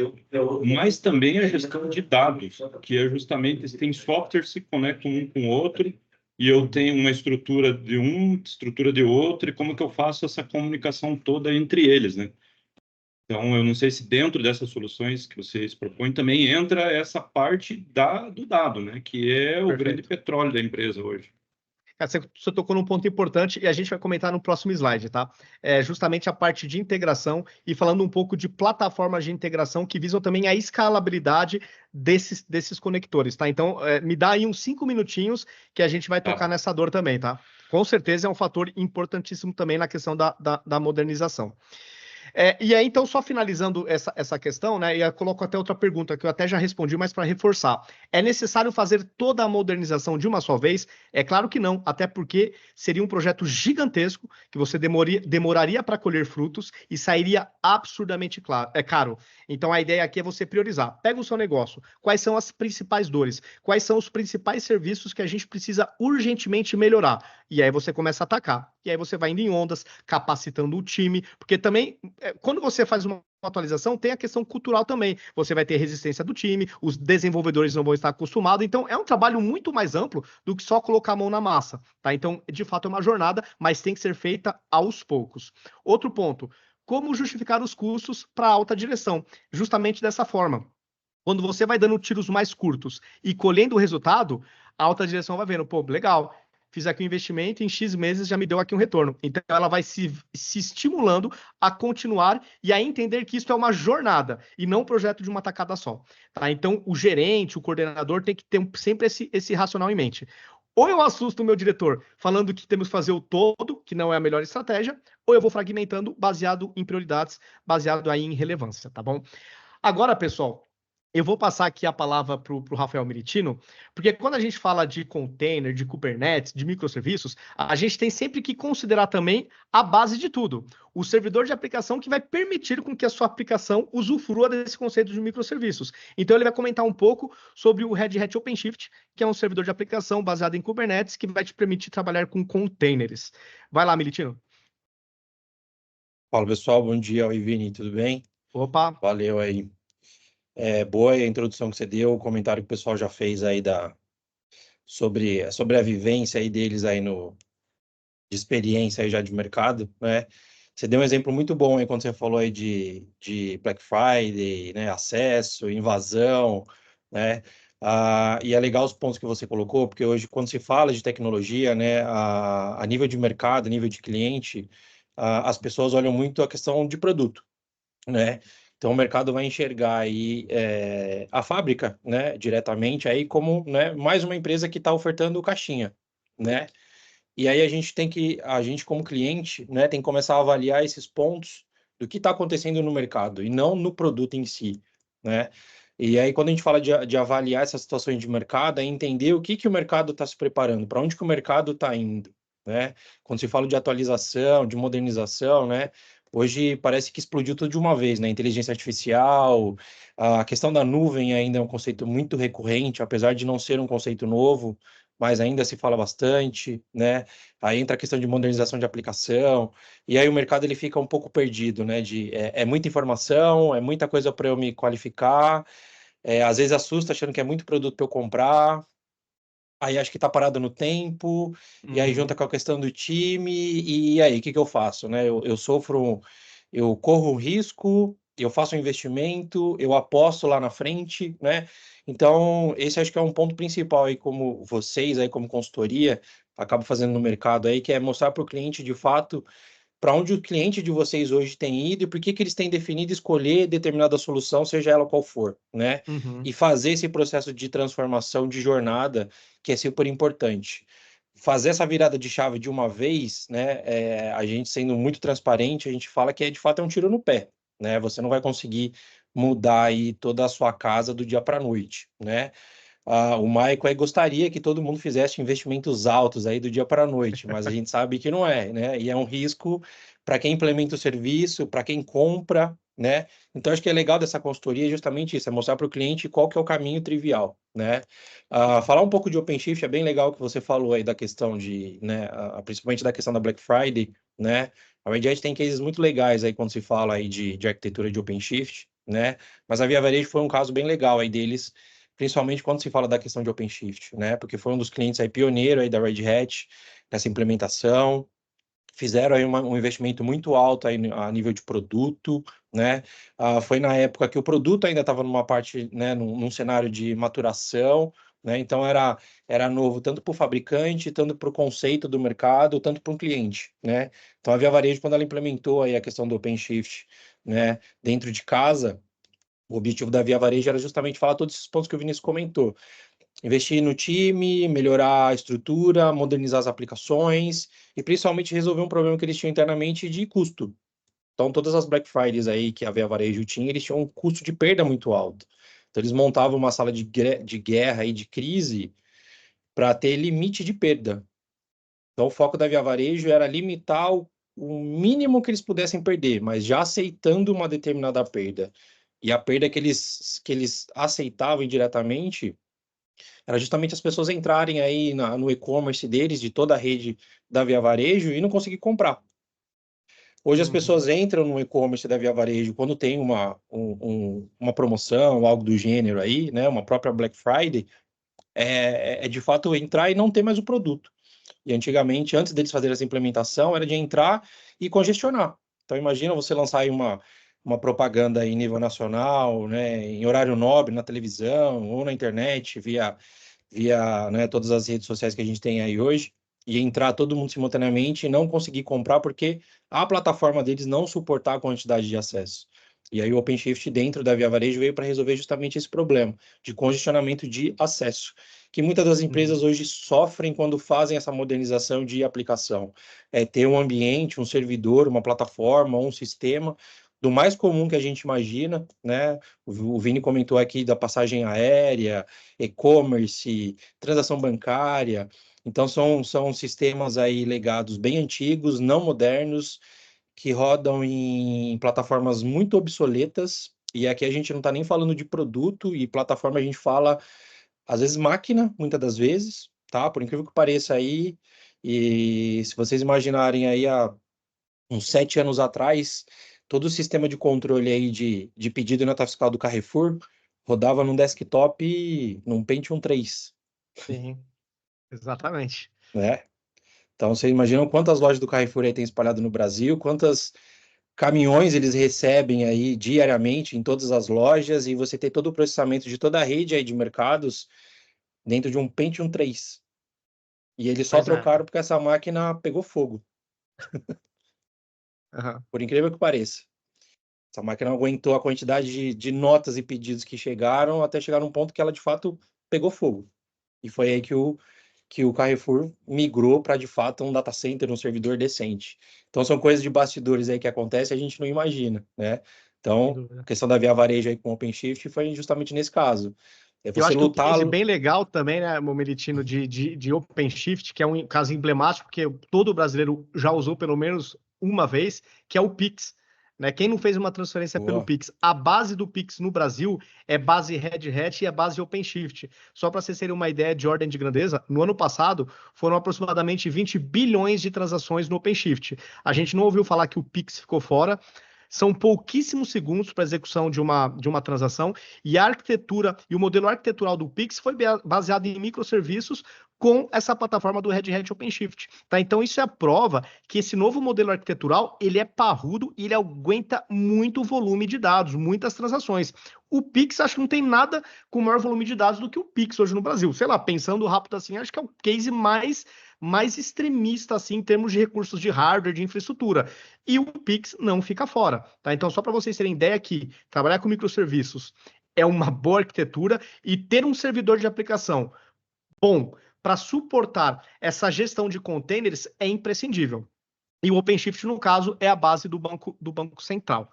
mas também a gestão de dados, que é justamente, tem softwares que se conectam um com o outro, e eu tenho uma estrutura de um, estrutura de outro, e como que eu faço essa comunicação toda entre eles, né? Então, eu não sei se dentro dessas soluções que vocês propõem também entra essa parte do dado, né, que é o grande petróleo da empresa hoje. Você tocou num ponto importante e a gente vai comentar no próximo slide, tá? É justamente a parte de integração e falando um pouco de plataformas de integração que visam também a escalabilidade desses conectores, tá? Então, me dá aí uns 5 minutinhos que a gente vai tocar nessa dor também, tá? Com certeza é um fator importantíssimo também na questão da modernização. E aí, então, só finalizando essa questão, né? E eu coloco até outra pergunta que eu até já respondi, mas para reforçar. É necessário fazer toda a modernização de uma só vez? É claro que não, até porque seria um projeto gigantesco que você demoraria para colher frutos e sairia absurdamente caro. Então, a ideia aqui é você priorizar. Pega o seu negócio. Quais são as principais dores? Quais são os principais serviços que a gente precisa urgentemente melhorar? E aí você começa a atacar. E aí você vai indo em ondas, capacitando o time, porque também quando você faz uma atualização, tem a questão cultural também. Você vai ter resistência do time, os desenvolvedores não vão estar acostumados. Então, é um trabalho muito mais amplo do que só colocar a mão na massa, tá? Então, de fato, é uma jornada, mas tem que ser feita aos poucos. Outro ponto, como justificar os custos para a alta direção? Justamente dessa forma. Quando você vai dando tiros mais curtos e colhendo o resultado, a alta direção vai vendo, pô, legal, fiz aqui um investimento, em X meses já me deu aqui um retorno. Então, ela vai se estimulando a continuar e a entender que isso é uma jornada e não um projeto de uma tacada só. Tá? Então, o gerente, o coordenador tem que ter sempre esse racional em mente. Ou eu assusto o meu diretor falando que temos que fazer o todo, que não é a melhor estratégia, ou eu vou fragmentando baseado em prioridades, baseado aí em relevância, tá bom? Agora, pessoal, eu vou passar aqui a palavra para o Rafael Meritino, porque quando a gente fala de container, de Kubernetes, de microserviços, a gente tem sempre que considerar também a base de tudo. O servidor de aplicação que vai permitir com que a sua aplicação usufrua desse conceito de microserviços. Então, ele vai comentar um pouco sobre o Red Hat OpenShift, que é um servidor de aplicação baseado em Kubernetes, que vai te permitir trabalhar com containers. Vai lá, Meritino. Fala, pessoal. Bom dia, oi, Vini, tudo bem? Opa! Valeu aí. Boa a introdução que você deu, o comentário que o pessoal já fez aí sobre a vivência aí deles aí de experiência aí já de mercado, né? Você deu um exemplo muito bom aí quando você falou aí de Black Friday, né? Acesso, invasão, né? E é legal os pontos que você colocou, porque hoje, quando se fala de tecnologia, né, a nível de mercado, a nível de cliente, as pessoas olham muito a questão de produto, né? Então, o mercado vai enxergar aí a fábrica, né, diretamente aí como, né, mais uma empresa que está ofertando caixinha, né? E aí a gente como cliente, né, tem que começar a avaliar esses pontos do que está acontecendo no mercado e não no produto em si, né? E aí, quando a gente fala de avaliar essas situações de mercado, é entender o que o mercado está se preparando, para onde que o mercado está indo, né? Quando se fala de atualização, de modernização, né? Hoje parece que explodiu tudo de uma vez, né? Inteligência artificial, a questão da nuvem ainda é um conceito muito recorrente, apesar de não ser um conceito novo, mas ainda se fala bastante, né? Aí entra a questão de modernização de aplicação, e aí o mercado ele fica um pouco perdido, né? É muita informação, é muita coisa para eu me qualificar, às vezes assusta achando que é muito produto para eu comprar, aí acho que está parado no tempo, e aí junta com a questão do time, e aí, o que eu faço, né? Eu corro um risco, eu faço um investimento, eu aposto lá na frente, né? Então, esse acho que é um ponto principal aí, como vocês aí, como consultoria, acabam fazendo no mercado aí, que é mostrar para o cliente, de fato, para onde o cliente de vocês hoje tem ido e por que eles têm definido escolher determinada solução, seja ela qual for, né? E fazer esse processo de transformação de jornada, que é super importante. Fazer essa virada de chave de uma vez, né? A gente sendo muito transparente, a gente fala que de fato é um tiro no pé, né? Você não vai conseguir mudar aí toda a sua casa do dia para a noite, né? O Michael aí gostaria que todo mundo fizesse investimentos altos aí do dia para a noite, mas a gente sabe que não é, né? E é um risco para quem implementa o serviço, para quem compra, né? Então, acho que é legal dessa consultoria justamente isso, é mostrar para o cliente qual que é o caminho trivial, né? Falar um pouco de OpenShift é bem legal que você falou aí da questão de, né, principalmente da questão da Black Friday, né? A Red Hat tem cases muito legais aí quando se fala aí de arquitetura de OpenShift, né? Mas a Via Varejo foi um caso bem legal aí deles, principalmente quando se fala da questão de OpenShift, né? Porque foi um dos clientes aí pioneiro aí da Red Hat nessa implementação, fizeram aí um investimento muito alto aí a nível de produto, né? Foi na época que o produto ainda estava numa parte, né, num cenário de maturação, né? Então era novo tanto para o fabricante, tanto para o conceito do mercado, tanto para o cliente, né? Então a Via Varejo, quando ela implementou aí a questão do OpenShift, né, dentro de casa, o objetivo da Via Varejo era justamente falar todos esses pontos que o Vinícius comentou. Investir no time, melhorar a estrutura, modernizar as aplicações e principalmente resolver um problema que eles tinham internamente de custo. Então, todas as Black Fridays aí que a Via Varejo tinha, eles tinham um custo de perda muito alto. Então, eles montavam uma sala de guerra e de crise para ter limite de perda. Então, o foco da Via Varejo era limitar o mínimo que eles pudessem perder, mas já aceitando uma determinada perda. E a perda que eles aceitavam indiretamente era justamente as pessoas entrarem aí no e-commerce deles, de toda a rede da Via Varejo, e não conseguir comprar. Hoje as pessoas entram no e-commerce da Via Varejo quando tem uma promoção, algo do gênero aí, né, uma própria Black Friday, é de fato entrar e não ter mais o produto. E antigamente, antes deles fazerem essa implementação, era de entrar e congestionar. Então imagina você lançar aí uma propaganda em nível nacional, né, em horário nobre, na televisão ou na internet, via né, todas as redes sociais que a gente tem aí hoje, e entrar todo mundo simultaneamente e não conseguir comprar porque a plataforma deles não suportar a quantidade de acesso. E aí o OpenShift dentro da Via Varejo veio para resolver justamente esse problema de congestionamento de acesso, que muitas das empresas hoje sofrem quando fazem essa modernização de aplicação. É ter um ambiente, um servidor, uma plataforma, um sistema do mais comum que a gente imagina, né? O Vini comentou aqui da passagem aérea, e-commerce, transação bancária. Então, são sistemas aí legados bem antigos, não modernos, que rodam em plataformas muito obsoletas. E aqui a gente não está nem falando de produto e plataforma, a gente fala, às vezes, máquina, muitas das vezes, tá? Por incrível que pareça aí. E se vocês imaginarem aí há uns 7 anos atrás, todo o sistema de controle aí de pedido e nota fiscal do Carrefour rodava num desktop, num Pentium 3, Sim, exatamente. né? Então, vocês imaginam quantas lojas do Carrefour aí tem espalhado no Brasil, quantos caminhões eles recebem aí diariamente em todas as lojas, e você tem todo o processamento de toda a rede aí de mercados dentro de um Pentium 3. E eles só Pois é. trocaram porque essa máquina pegou fogo, Aham. por incrível que pareça. Essa máquina não aguentou a quantidade de notas e pedidos que chegaram, até chegar num ponto que ela, de fato, pegou fogo. E foi aí que o Carrefour migrou para, de fato, um data center, um servidor decente. Então, são coisas de bastidores aí que acontecem e a gente não imagina, né? Sem Então, dúvida. a questão da Via Varejo aí com o OpenShift foi justamente nesse caso. É Eu você acho que o lutar... case bem legal também, né, Meritino, de OpenShift, que é um caso emblemático, porque todo brasileiro já usou pelo menos uma vez, que é o Pix. Né? Quem não fez uma transferência pelo Boa. Pix? A base do Pix no Brasil é base Red Hat e é base OpenShift. Só para vocês terem uma ideia de ordem de grandeza, no ano passado foram aproximadamente 20 bilhões de transações no OpenShift. A gente não ouviu falar que o Pix ficou fora. São pouquíssimos segundos para execução de uma transação, e a arquitetura e o modelo arquitetural do Pix foi baseado em microserviços com essa plataforma do Red Hat OpenShift. Tá? Então, isso é a prova que esse novo modelo arquitetural ele é parrudo e ele aguenta muito volume de dados, muitas transações. O Pix, acho que não tem nada com maior volume de dados do que o Pix hoje no Brasil. Sei lá, pensando rápido assim, acho que é o case mais extremista assim, em termos de recursos de hardware, de infraestrutura. E o Pix não fica fora. Tá? Então, só para vocês terem ideia que trabalhar com microserviços é uma boa arquitetura, e ter um servidor de aplicação bom para suportar essa gestão de containers é imprescindível. E o OpenShift, no caso, é a base do Banco Central.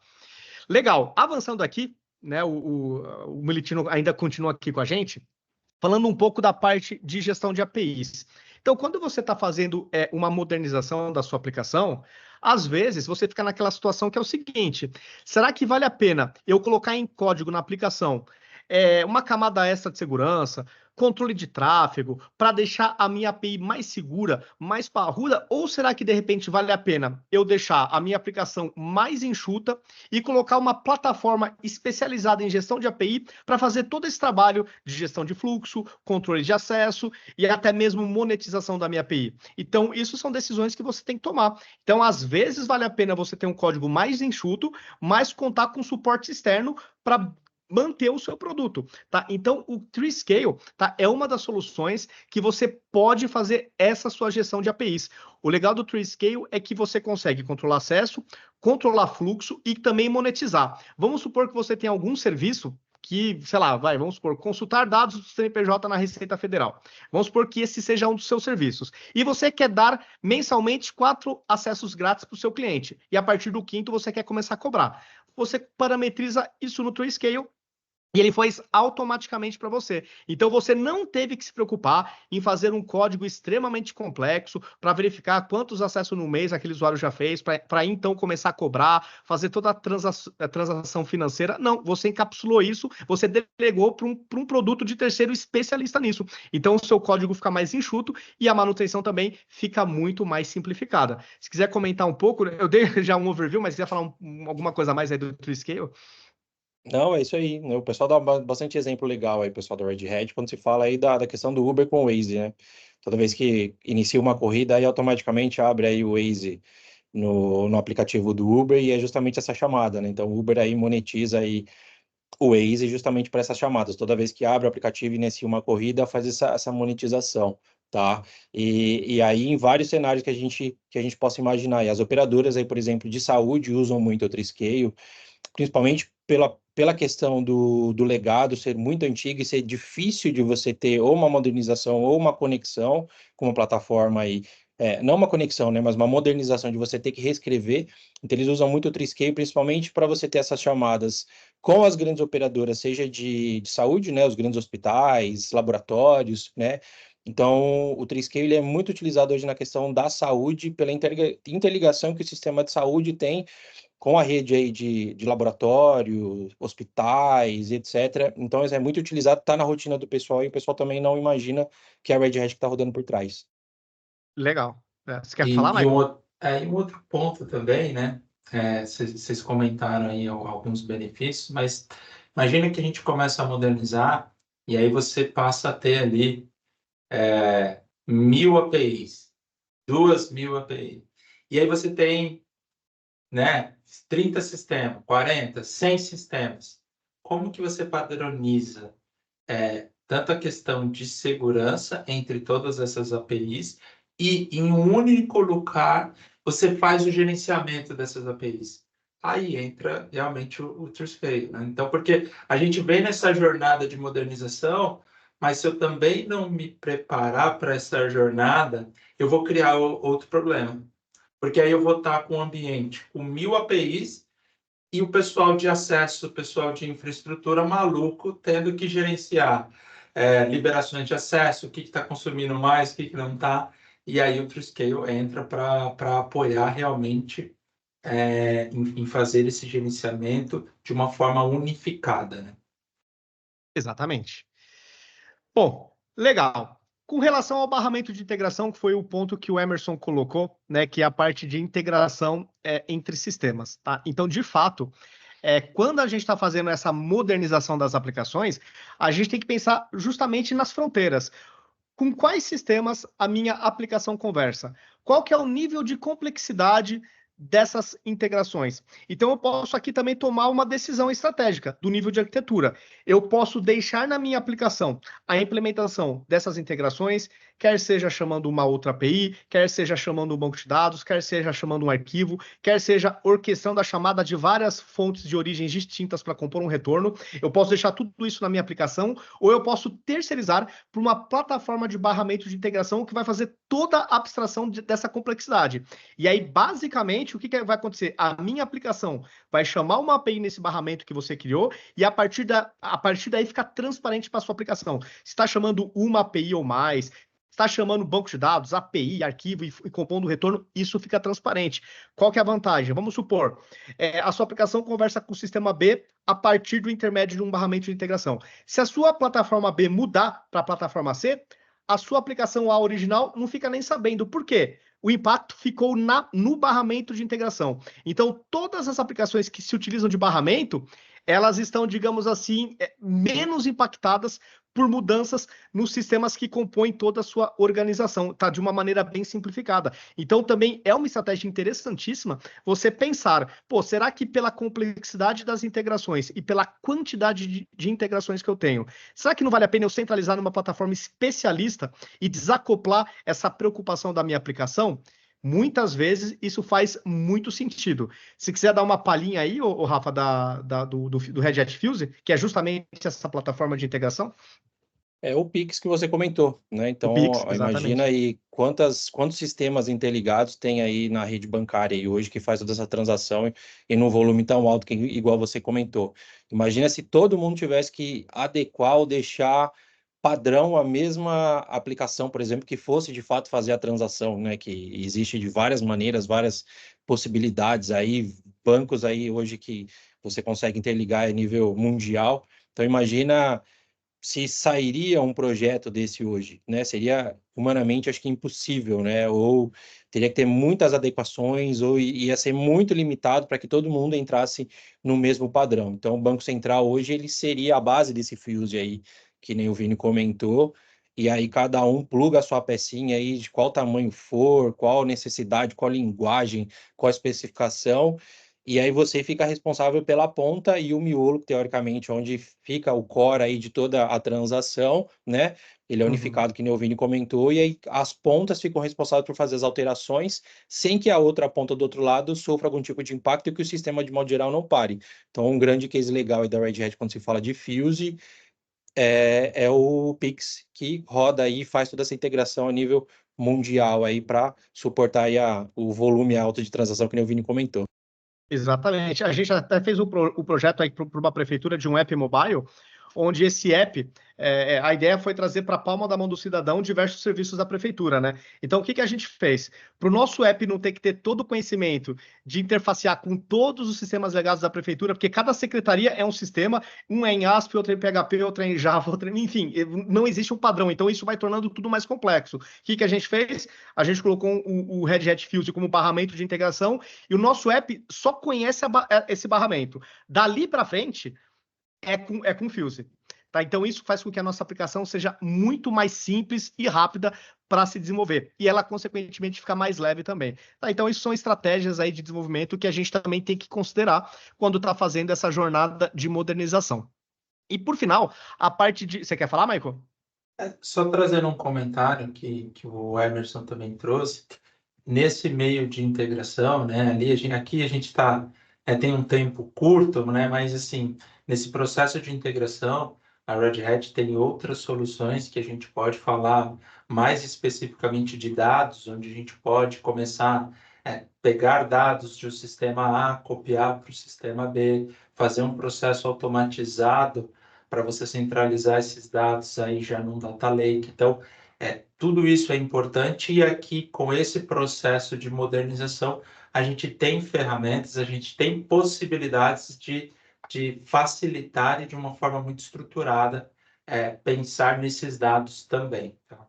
Legal. Avançando aqui, né, o Militino ainda continua aqui com a gente, falando um pouco da parte de gestão de APIs. Então, quando você está fazendo uma modernização da sua aplicação, Às vezes, você fica naquela situação que é o seguinte, será que vale a pena eu colocar em código na aplicação uma camada extra de segurança, controle de tráfego, para deixar a minha API mais segura, mais parruda, ou será que de repente vale a pena eu deixar a minha aplicação mais enxuta e colocar uma plataforma especializada em gestão de API para fazer todo esse trabalho de gestão de fluxo, controle de acesso e até mesmo monetização da minha API? Então, isso são decisões que você tem que tomar. Então, às vezes vale a pena você ter um código mais enxuto, mas contar com suporte externo para manter o seu produto, tá? Então, o TreeScale, tá, é uma das soluções que você pode fazer essa sua gestão de APIs. O legal do TreeScale é que você consegue controlar acesso, controlar fluxo e também monetizar. Vamos supor que você tem algum serviço que, sei lá, vamos supor, consultar dados do CNPJ na Receita Federal. Vamos supor que esse seja um dos seus serviços. E você quer dar mensalmente 4 acessos grátis para o seu cliente. E a partir do 5º você quer começar a cobrar. Você parametriza isso no TreeScale e ele faz automaticamente para você. Então, você não teve que se preocupar em fazer um código extremamente complexo para verificar quantos acessos no mês aquele usuário já fez, para então começar a cobrar, fazer toda a transação financeira. Não, você encapsulou isso, você delegou para um produto de terceiro especialista nisso. Então, o seu código fica mais enxuto e a manutenção também fica muito mais simplificada. Se quiser comentar um pouco, eu dei já um overview, mas se quiser falar alguma coisa mais aí do TreeScale. Não, é isso aí, né? O pessoal dá bastante exemplo legal aí, pessoal da Red Hat, quando se fala aí da questão do Uber com o Waze, né? Toda vez que inicia uma corrida, aí automaticamente abre aí o Waze no aplicativo do Uber e é justamente essa chamada, né? Então o Uber aí monetiza aí o Waze justamente para essas chamadas. Toda vez que abre o aplicativo e inicia uma corrida, faz essa monetização, tá? E aí em vários cenários que a gente possa imaginar. E as operadoras aí, por exemplo, de saúde usam muito o TreeScale, principalmente pela questão do legado ser muito antigo e ser difícil de você ter ou uma modernização ou uma conexão com uma plataforma aí, não uma conexão, né, mas uma modernização de você ter que reescrever. Então eles usam muito o TreeScale, principalmente para você ter essas chamadas com as grandes operadoras, seja de saúde, né, os grandes hospitais, laboratórios, né. Então, o TreeScale é muito utilizado hoje na questão da saúde, pela interligação que o sistema de saúde tem com a rede aí de laboratório, hospitais, etc. Então, é muito utilizado, está na rotina do pessoal e o pessoal também não imagina que é a Red Hat que está rodando por trás. Legal. Você quer falar, Mike? Um outro ponto também, né? Vocês comentaram aí alguns benefícios, mas imagina que a gente começa a modernizar e aí você passa a ter ali 1.000 APIs, 2.000 APIs. E aí você tem, né, 30 sistemas, 40, 100 sistemas. Como que você padroniza tanto a questão de segurança entre todas essas APIs e em um único lugar você faz o gerenciamento dessas APIs? Aí entra realmente o TreeScale, né? Então, porque a gente vem nessa jornada de modernização, mas se eu também não me preparar para essa jornada, eu vou criar outro problema. Porque aí eu vou estar com um ambiente com 1.000 APIs e o pessoal de acesso, o pessoal de infraestrutura maluco, tendo que gerenciar liberações de acesso, o que está consumindo mais, o que não está. E aí o TreeScale entra para apoiar realmente em fazer esse gerenciamento de uma forma unificada, né? Exatamente. Bom, legal. Com relação ao barramento de integração, que foi o ponto que o Emerson colocou, né, que é a parte de integração entre sistemas, tá? Então, de fato, quando a gente está fazendo essa modernização das aplicações, a gente tem que pensar justamente nas fronteiras. Com quais sistemas a minha aplicação conversa? Qual que é o nível de complexidade dessas integrações? Então, eu posso aqui também tomar uma decisão estratégica do nível de arquitetura. Eu posso deixar na minha aplicação a implementação dessas integrações, quer seja chamando uma outra API, quer seja chamando um banco de dados, quer seja chamando um arquivo, quer seja orquestrando a chamada de várias fontes de origens distintas para compor um retorno. Eu posso deixar tudo isso na minha aplicação, ou eu posso terceirizar para uma plataforma de barramento de integração que vai fazer toda a abstração dessa complexidade. E aí, basicamente, o que vai acontecer? A minha aplicação vai chamar uma API nesse barramento que você criou e a partir daí fica transparente para a sua aplicação. Se está chamando uma API ou mais, está chamando banco de dados, API, arquivo e compondo o retorno, isso fica transparente. Qual que é a vantagem? Vamos supor, a sua aplicação conversa com o sistema B a partir do intermédio de um barramento de integração. Se a sua plataforma B mudar para a plataforma C, a sua aplicação A original não fica nem sabendo. Por quê? O impacto ficou no barramento de integração. Então, todas as aplicações que se utilizam de barramento, elas estão, digamos assim, menos impactadas por mudanças nos sistemas que compõem toda a sua organização, tá? De uma maneira bem simplificada. Então, também é uma estratégia interessantíssima você pensar, pô, será que pela complexidade das integrações e pela quantidade de integrações que eu tenho, será que não vale a pena eu centralizar numa plataforma especialista e desacoplar essa preocupação da minha aplicação? Muitas vezes isso faz muito sentido. Se quiser dar uma palhinha aí, ô Rafa, do Red Hat Fuse, que é justamente essa plataforma de integração. É o Pix que você comentou, né? Então, Pix, imagina aí quantos sistemas interligados tem aí na rede bancária aí hoje que faz toda essa transação e num volume tão alto que igual você comentou. Imagina se todo mundo tivesse que adequar ou deixar padrão a mesma aplicação, por exemplo, que fosse de fato fazer a transação, né? Que existe de várias maneiras, várias possibilidades aí, bancos aí hoje que você consegue interligar a nível mundial. Então, imagina se sairia um projeto desse hoje, né? Seria humanamente, acho que impossível, né? Ou teria que ter muitas adequações, ou ia ser muito limitado para que todo mundo entrasse no mesmo padrão. Então, o Banco Central hoje, ele seria a base desse Fuse aí, que nem o Vini comentou, e aí cada um pluga a sua pecinha aí, de qual tamanho for, qual necessidade, qual linguagem, qual especificação, e aí você fica responsável pela ponta e o miolo, teoricamente, onde fica o core aí de toda a transação, né? Ele é unificado, que nem o Vini comentou, e aí as pontas ficam responsáveis por fazer as alterações, sem que a outra ponta do outro lado sofra algum tipo de impacto e que o sistema, de modo geral, não pare. Então, um grande case legal aí da Red Hat, quando se fala de Fuse, é o Pix, que roda aí e faz toda essa integração a nível mundial aí para suportar aí o volume alto de transação, que nem o Vini comentou. Exatamente. A gente até fez o projeto aí para uma prefeitura de um app mobile, onde esse app, a ideia foi trazer para a palma da mão do cidadão diversos serviços da prefeitura, né? Então, o que a gente fez? Para o nosso app não ter que ter todo o conhecimento de interfacear com todos os sistemas legados da prefeitura, porque cada secretaria é um sistema, um é em ASP, outro é em PHP, outro é em Java, outro enfim, não existe um padrão, então isso vai tornando tudo mais complexo. O que a gente fez? A gente colocou o Red Hat Fuse como barramento de integração e o nosso app só conhece esse barramento. Dali para frente, é com Fuse. Tá? Então, isso faz com que a nossa aplicação seja muito mais simples e rápida para se desenvolver. E ela, consequentemente, fica mais leve também. Tá? Então, isso são estratégias aí de desenvolvimento que a gente também tem que considerar quando está fazendo essa jornada de modernização. E, por final, a parte de... Você quer falar, Michael? Só trazendo um comentário que o Emerson também trouxe. Nesse meio de integração, né, aqui a gente tem um tempo curto, né, mas assim, nesse processo de integração, a Red Hat tem outras soluções que a gente pode falar mais especificamente de dados, onde a gente pode começar a pegar dados de um sistema A, copiar para o sistema B, fazer um processo automatizado para você centralizar esses dados aí já num data lake. Então, tudo isso é importante e aqui, com esse processo de modernização, a gente tem ferramentas, a gente tem possibilidades de facilitar e de uma forma muito estruturada pensar nesses dados também. Tá?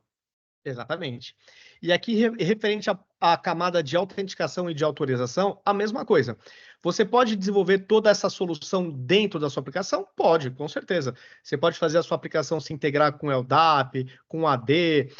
Exatamente. E aqui, referente à camada de autenticação e de autorização, a mesma coisa. Você pode desenvolver toda essa solução dentro da sua aplicação? Pode, com certeza. Você pode fazer a sua aplicação se integrar com LDAP, com AD,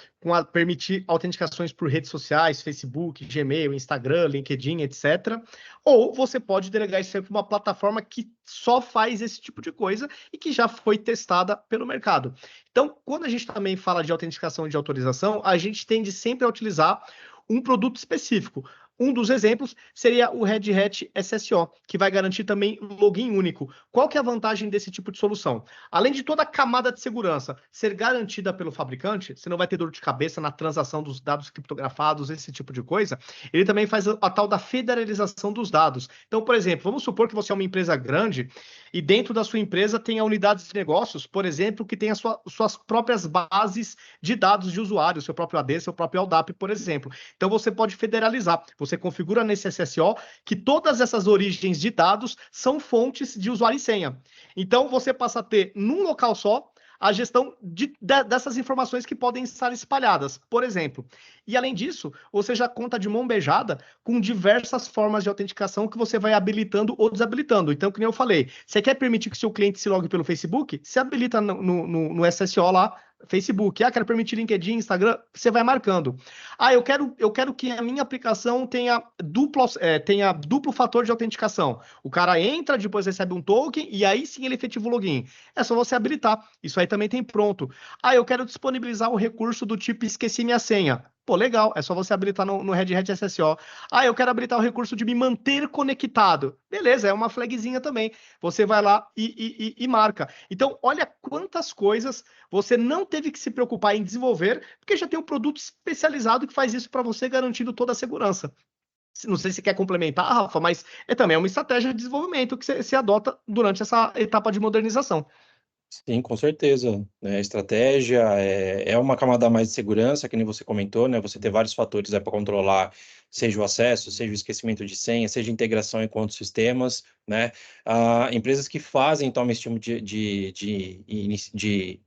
permitir autenticações por redes sociais, Facebook, Gmail, Instagram, LinkedIn, etc. Ou você pode delegar isso para uma plataforma que só faz esse tipo de coisa e que já foi testada pelo mercado. Então, quando a gente também fala de autenticação e de autorização, a gente tende sempre a utilizar um produto específico. Um dos exemplos seria o Red Hat SSO, que vai garantir também login único. Qual que é a vantagem desse tipo de solução? Além de toda a camada de segurança ser garantida pelo fabricante, você não vai ter dor de cabeça na transação dos dados criptografados, esse tipo de coisa, ele também faz a tal da federalização dos dados. Então, por exemplo, vamos supor que você é uma empresa grande e dentro da sua empresa tenha unidades de negócios, por exemplo, que tenha suas próprias bases de dados de usuário, seu próprio AD, seu próprio LDAP, por exemplo. Então, você pode federalizar. Você configura nesse SSO que todas essas origens de dados são fontes de usuário e senha. Então, você passa a ter, num local só, a gestão dessas informações que podem estar espalhadas, por exemplo. E, além disso, você já conta de mão beijada com diversas formas de autenticação que você vai habilitando ou desabilitando. Então, que nem eu falei, você quer permitir que seu cliente se logue pelo Facebook? Você habilita no SSO lá, Facebook. Ah, quero permitir LinkedIn, Instagram, você vai marcando. Ah, eu quero que a minha aplicação tenha duplo fator de autenticação. O cara entra, depois recebe um token e aí sim ele efetiva o login. É só você habilitar. Isso aí também tem pronto. Ah, eu quero disponibilizar o recurso do tipo esqueci minha senha. Pô, legal, é só você habilitar no Red Hat SSO. Ah, eu quero habilitar o recurso de me manter conectado. Beleza, é uma flagzinha também. Você vai lá e marca. Então, olha quantas coisas você não teve que se preocupar em desenvolver, porque já tem um produto especializado que faz isso para você, garantindo toda a segurança. Não sei se quer complementar, Rafa, mas também é uma estratégia de desenvolvimento que você adota durante essa etapa de modernização. Sim, com certeza. Né? A estratégia é uma camada a mais de segurança, que nem você comentou, né? Você ter vários fatores para controlar, seja o acesso, seja o esquecimento de senha, seja a integração com outros sistemas, né? Empresas que fazem, então, esse tipo de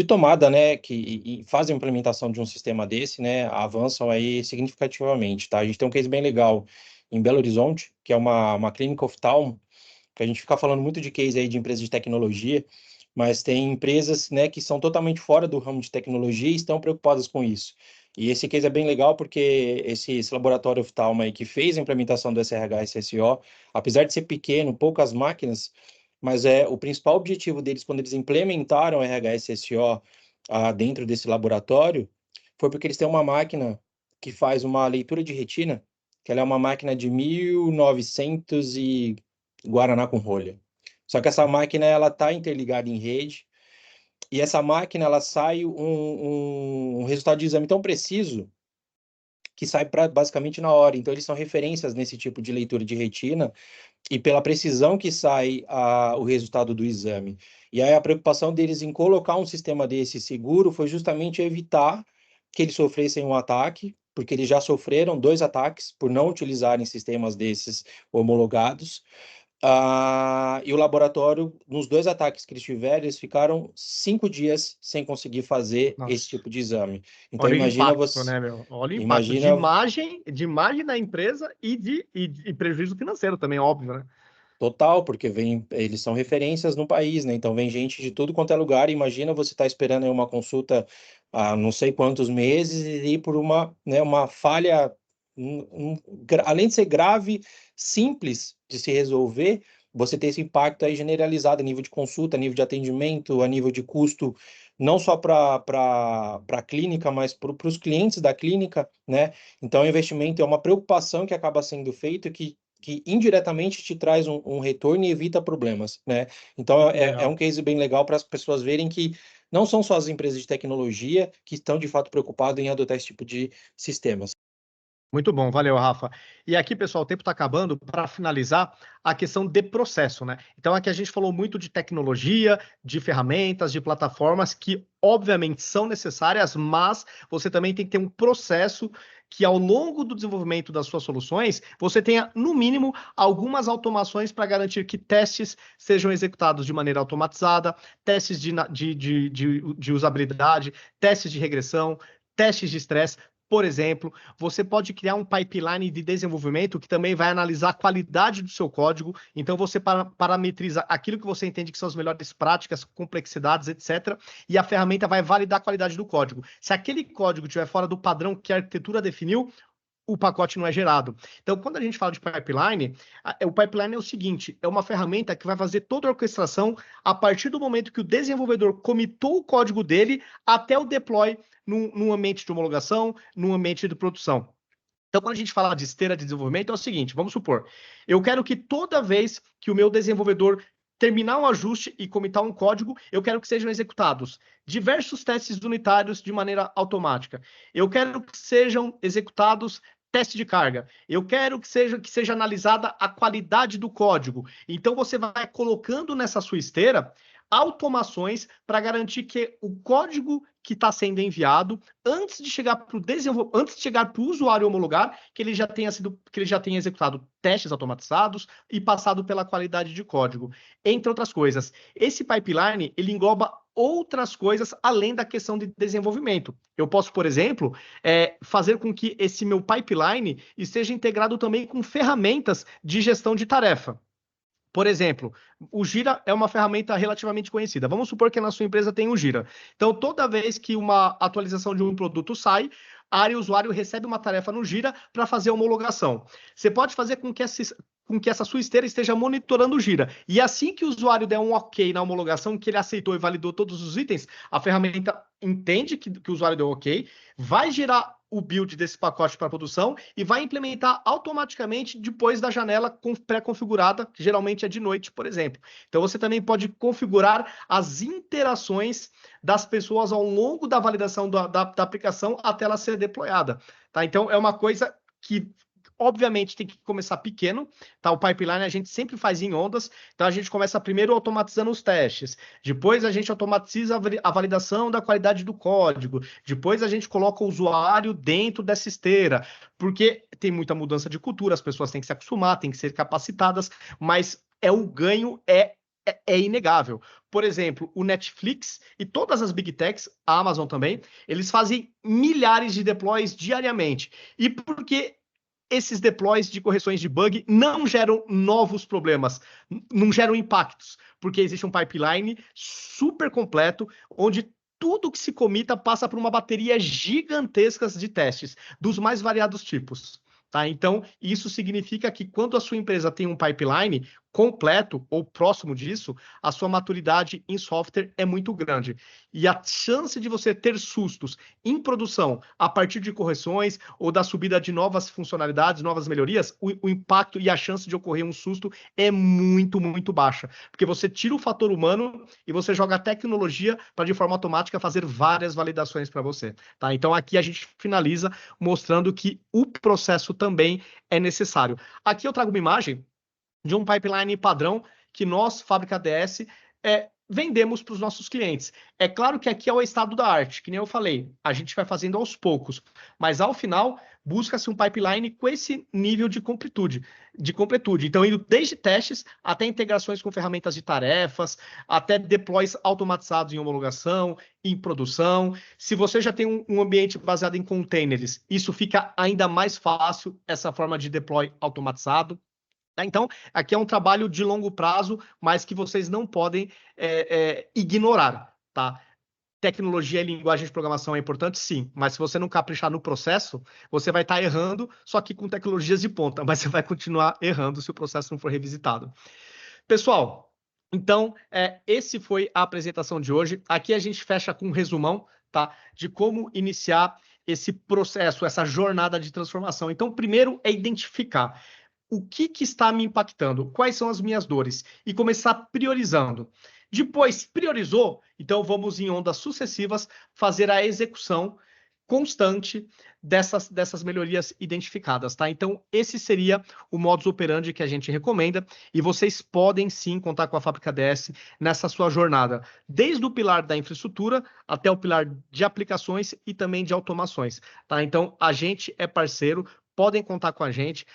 tomada, né? Que fazem a implementação de um sistema desse, né? Avançam aí significativamente, tá? A gente tem um case bem legal em Belo Horizonte, que é uma clínica oftalmo, que a gente fica falando muito de case aí de empresas de tecnologia, mas tem empresas, né, que são totalmente fora do ramo de tecnologia e estão preocupadas com isso. E esse case é bem legal porque esse laboratório oftalmo aí que fez a implementação do SRH SSO, apesar de ser pequeno, poucas máquinas, mas o principal objetivo deles quando eles implementaram o RH SSO dentro desse laboratório foi porque eles têm uma máquina que faz uma leitura de retina, que ela é uma máquina de 1900 e Guaraná com rolha. Só que essa máquina ela está interligada em rede e essa máquina ela sai um resultado de exame tão preciso que sai basicamente na hora. Então eles são referências nesse tipo de leitura de retina e pela precisão que sai o resultado do exame. E aí a preocupação deles em colocar um sistema desse seguro foi justamente evitar que eles sofressem um ataque, porque eles já sofreram 2 ataques por não utilizarem sistemas desses homologados. E o laboratório, nos 2 ataques que eles tiveram, eles ficaram 5 dias sem conseguir fazer esse tipo de exame. Então, Olha imagina o impacto, você. né, meu? Olha o impacto Imagina, de imagem da empresa e prejuízo financeiro também, óbvio, né? total, porque eles são referências no país, né? Então vem gente de tudo quanto é lugar. Imagina você estar esperando aí uma consulta há não sei quantos meses e ir por uma falha, além de ser grave, simples de se resolver, você ter esse impacto aí generalizado a nível de consulta, a nível de atendimento, a nível de custo, não só para a clínica, mas para os clientes da clínica, né? Então, o investimento é uma preocupação que acaba sendo feito que indiretamente te traz um retorno e evita problemas, né? Então, é um case bem legal para as pessoas verem que não são só as empresas de tecnologia que estão, de fato, preocupadas em adotar esse tipo de sistemas. Muito bom, valeu, Rafa. E aqui, pessoal, o tempo está acabando. Para finalizar, a questão de processo, né? Então, aqui a gente falou muito de tecnologia, de ferramentas, de plataformas que, obviamente, são necessárias, mas você também tem que ter um processo que, ao longo do desenvolvimento das suas soluções, você tenha, no mínimo, algumas automações para garantir que testes sejam executados de maneira automatizada, testes de usabilidade, testes de regressão, testes de estresse. Por exemplo, você pode criar um pipeline de desenvolvimento que também vai analisar a qualidade do seu código. Então, você parametriza aquilo que você entende que são as melhores práticas, complexidades, etc. E a ferramenta vai validar a qualidade do código. Se aquele código estiver fora do padrão que a arquitetura definiu, o pacote não é gerado. Então, quando a gente fala de pipeline, o pipeline é o seguinte, é uma ferramenta que vai fazer toda a orquestração a partir do momento que o desenvolvedor comitou o código dele até o deploy num ambiente de homologação, num ambiente de produção. Então, quando a gente fala de esteira de desenvolvimento, é o seguinte, vamos supor, eu quero que toda vez que o meu desenvolvedor terminar um ajuste e comitar um código, eu quero que sejam executados diversos testes unitários de maneira automática. Eu quero que sejam executados teste de carga. Eu quero que seja analisada a qualidade do código. Então, você vai colocando nessa sua esteira automações para garantir que o código que está sendo enviado, antes de chegar para o usuário homologar, que ele já tenha executado testes automatizados e passado pela qualidade de código, entre outras coisas. Esse pipeline, ele engloba outras coisas além da questão de desenvolvimento. Eu posso, por exemplo, fazer com que esse meu pipeline esteja integrado também com ferramentas de gestão de tarefa. Por exemplo, o Gira é uma ferramenta relativamente conhecida. Vamos supor que na sua empresa tem o Gira. Então, toda vez que uma atualização de um produto sai, a área usuário recebe uma tarefa no Gira para fazer a homologação. Você pode fazer com que essa sua esteira esteja monitorando o Gira. E assim que o usuário der um OK na homologação, que ele aceitou e validou todos os itens, a ferramenta entende que o usuário deu OK, vai gerar o build desse pacote para produção e vai implementar automaticamente depois da janela pré-configurada, que geralmente é de noite, por exemplo. Então, você também pode configurar as interações das pessoas ao longo da validação da aplicação até ela ser deployada. Tá? Então, é uma coisa que obviamente tem que começar pequeno, tá? O pipeline a gente sempre faz em ondas, então a gente começa primeiro automatizando os testes, depois a gente automatiza a validação da qualidade do código, depois a gente coloca o usuário dentro dessa esteira, porque tem muita mudança de cultura, as pessoas têm que se acostumar, têm que ser capacitadas, mas o ganho é inegável. Por exemplo, o Netflix e todas as Big Techs, a Amazon também, eles fazem milhares de deploys diariamente. E porque esses deploys de correções de bug não geram novos problemas, não geram impactos, porque existe um pipeline super completo, onde tudo que se comita passa por uma bateria gigantesca de testes, dos mais variados tipos. Tá? Então, isso significa que quando a sua empresa tem um pipeline completo ou próximo disso, a sua maturidade em software é muito grande. E a chance de você ter sustos em produção a partir de correções ou da subida de novas funcionalidades, novas melhorias, o impacto e a chance de ocorrer um susto é muito, muito baixa. Porque você tira o fator humano e você joga a tecnologia para, de forma automática, fazer várias validações para você. Tá? Então, aqui a gente finaliza mostrando que o processo também é necessário. Aqui eu trago uma imagem de um pipeline padrão que nós, Fábrica DS, vendemos para os nossos clientes. É claro que aqui é o estado da arte, que nem eu falei, a gente vai fazendo aos poucos, mas ao final busca-se um pipeline com esse nível de completude. Então, indo desde testes até integrações com ferramentas de tarefas, até deploys automatizados em homologação, em produção. Se você já tem um ambiente baseado em containers, isso fica ainda mais fácil, essa forma de deploy automatizado. Então, aqui é um trabalho de longo prazo, mas que vocês não podem ignorar, tá? Tecnologia e linguagem de programação é importante, sim, mas se você não caprichar no processo, você vai estar errando, só que com tecnologias de ponta, mas você vai continuar errando se o processo não for revisitado. Pessoal, então, esse foi a apresentação de hoje. Aqui a gente fecha com um resumão, tá? De como iniciar esse processo, essa jornada de transformação. Então, primeiro é identificar o que está me impactando, quais são as minhas dores, e começar priorizando. Depois, priorizou, então vamos em ondas sucessivas fazer a execução constante dessas melhorias identificadas, tá? Então, esse seria o modus operandi que a gente recomenda, e vocês podem sim contar com a Fábrica DS nessa sua jornada, desde o pilar da infraestrutura até o pilar de aplicações e também de automações, tá? Então, a gente é parceiro, podem contar com a gente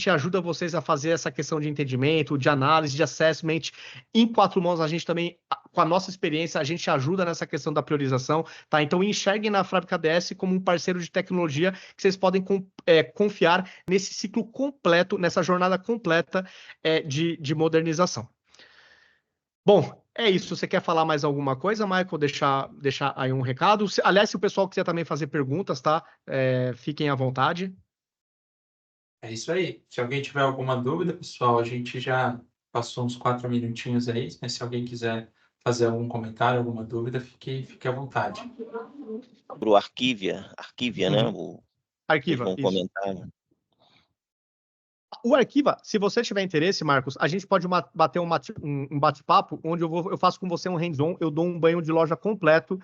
ajuda vocês a fazer essa questão de entendimento, de análise, de assessment, em 4 mãos, a gente também, com a nossa experiência, a gente ajuda nessa questão da priorização, tá? Então, enxerguem na Fábrica DS como um parceiro de tecnologia que vocês podem confiar nesse ciclo completo, nessa jornada completa de modernização. Bom, é isso. Você quer falar mais alguma coisa, Michael? Deixar aí um recado? Aliás, se o pessoal quiser também fazer perguntas, tá? Fiquem à vontade. É isso aí. Se alguém tiver alguma dúvida, pessoal, a gente já passou uns 4 minutinhos aí, mas se alguém quiser fazer algum comentário, alguma dúvida, fique à vontade. Para o Arquivia, né? Arquiva, Eles vão isso. comentar, né? O Arquiva, se você tiver interesse, Marcos, a gente pode bater um bate-papo onde eu faço com você um hands-on, eu dou um banho de loja completo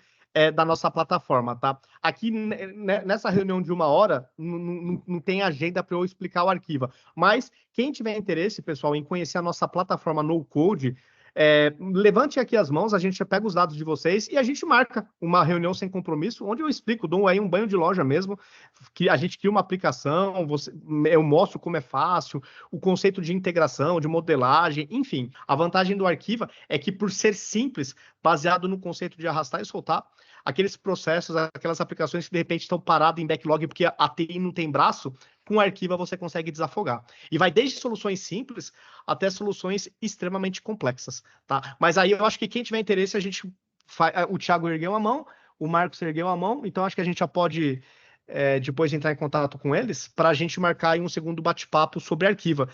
da nossa plataforma, tá? Aqui, nessa reunião de 1 hora, não tem agenda para eu explicar o Arquiva. Mas quem tiver interesse, pessoal, em conhecer a nossa plataforma No Code, levante aqui as mãos, a gente pega os dados de vocês e a gente marca uma reunião sem compromisso, onde eu explico, dou aí um banho de loja mesmo, que a gente cria uma aplicação, eu mostro como é fácil, o conceito de integração, de modelagem, enfim. A vantagem do Arquiva é que, por ser simples, baseado no conceito de arrastar e soltar, aqueles processos, aquelas aplicações que de repente estão paradas em backlog porque a TI não tem braço, com o Arquiva você consegue desafogar. E vai desde soluções simples até soluções extremamente complexas, tá? Mas aí eu acho que quem tiver interesse, o Thiago ergueu a mão, o Marcos ergueu a mão, então acho que a gente já pode depois entrar em contato com eles para a gente marcar aí um segundo bate-papo sobre Arquiva.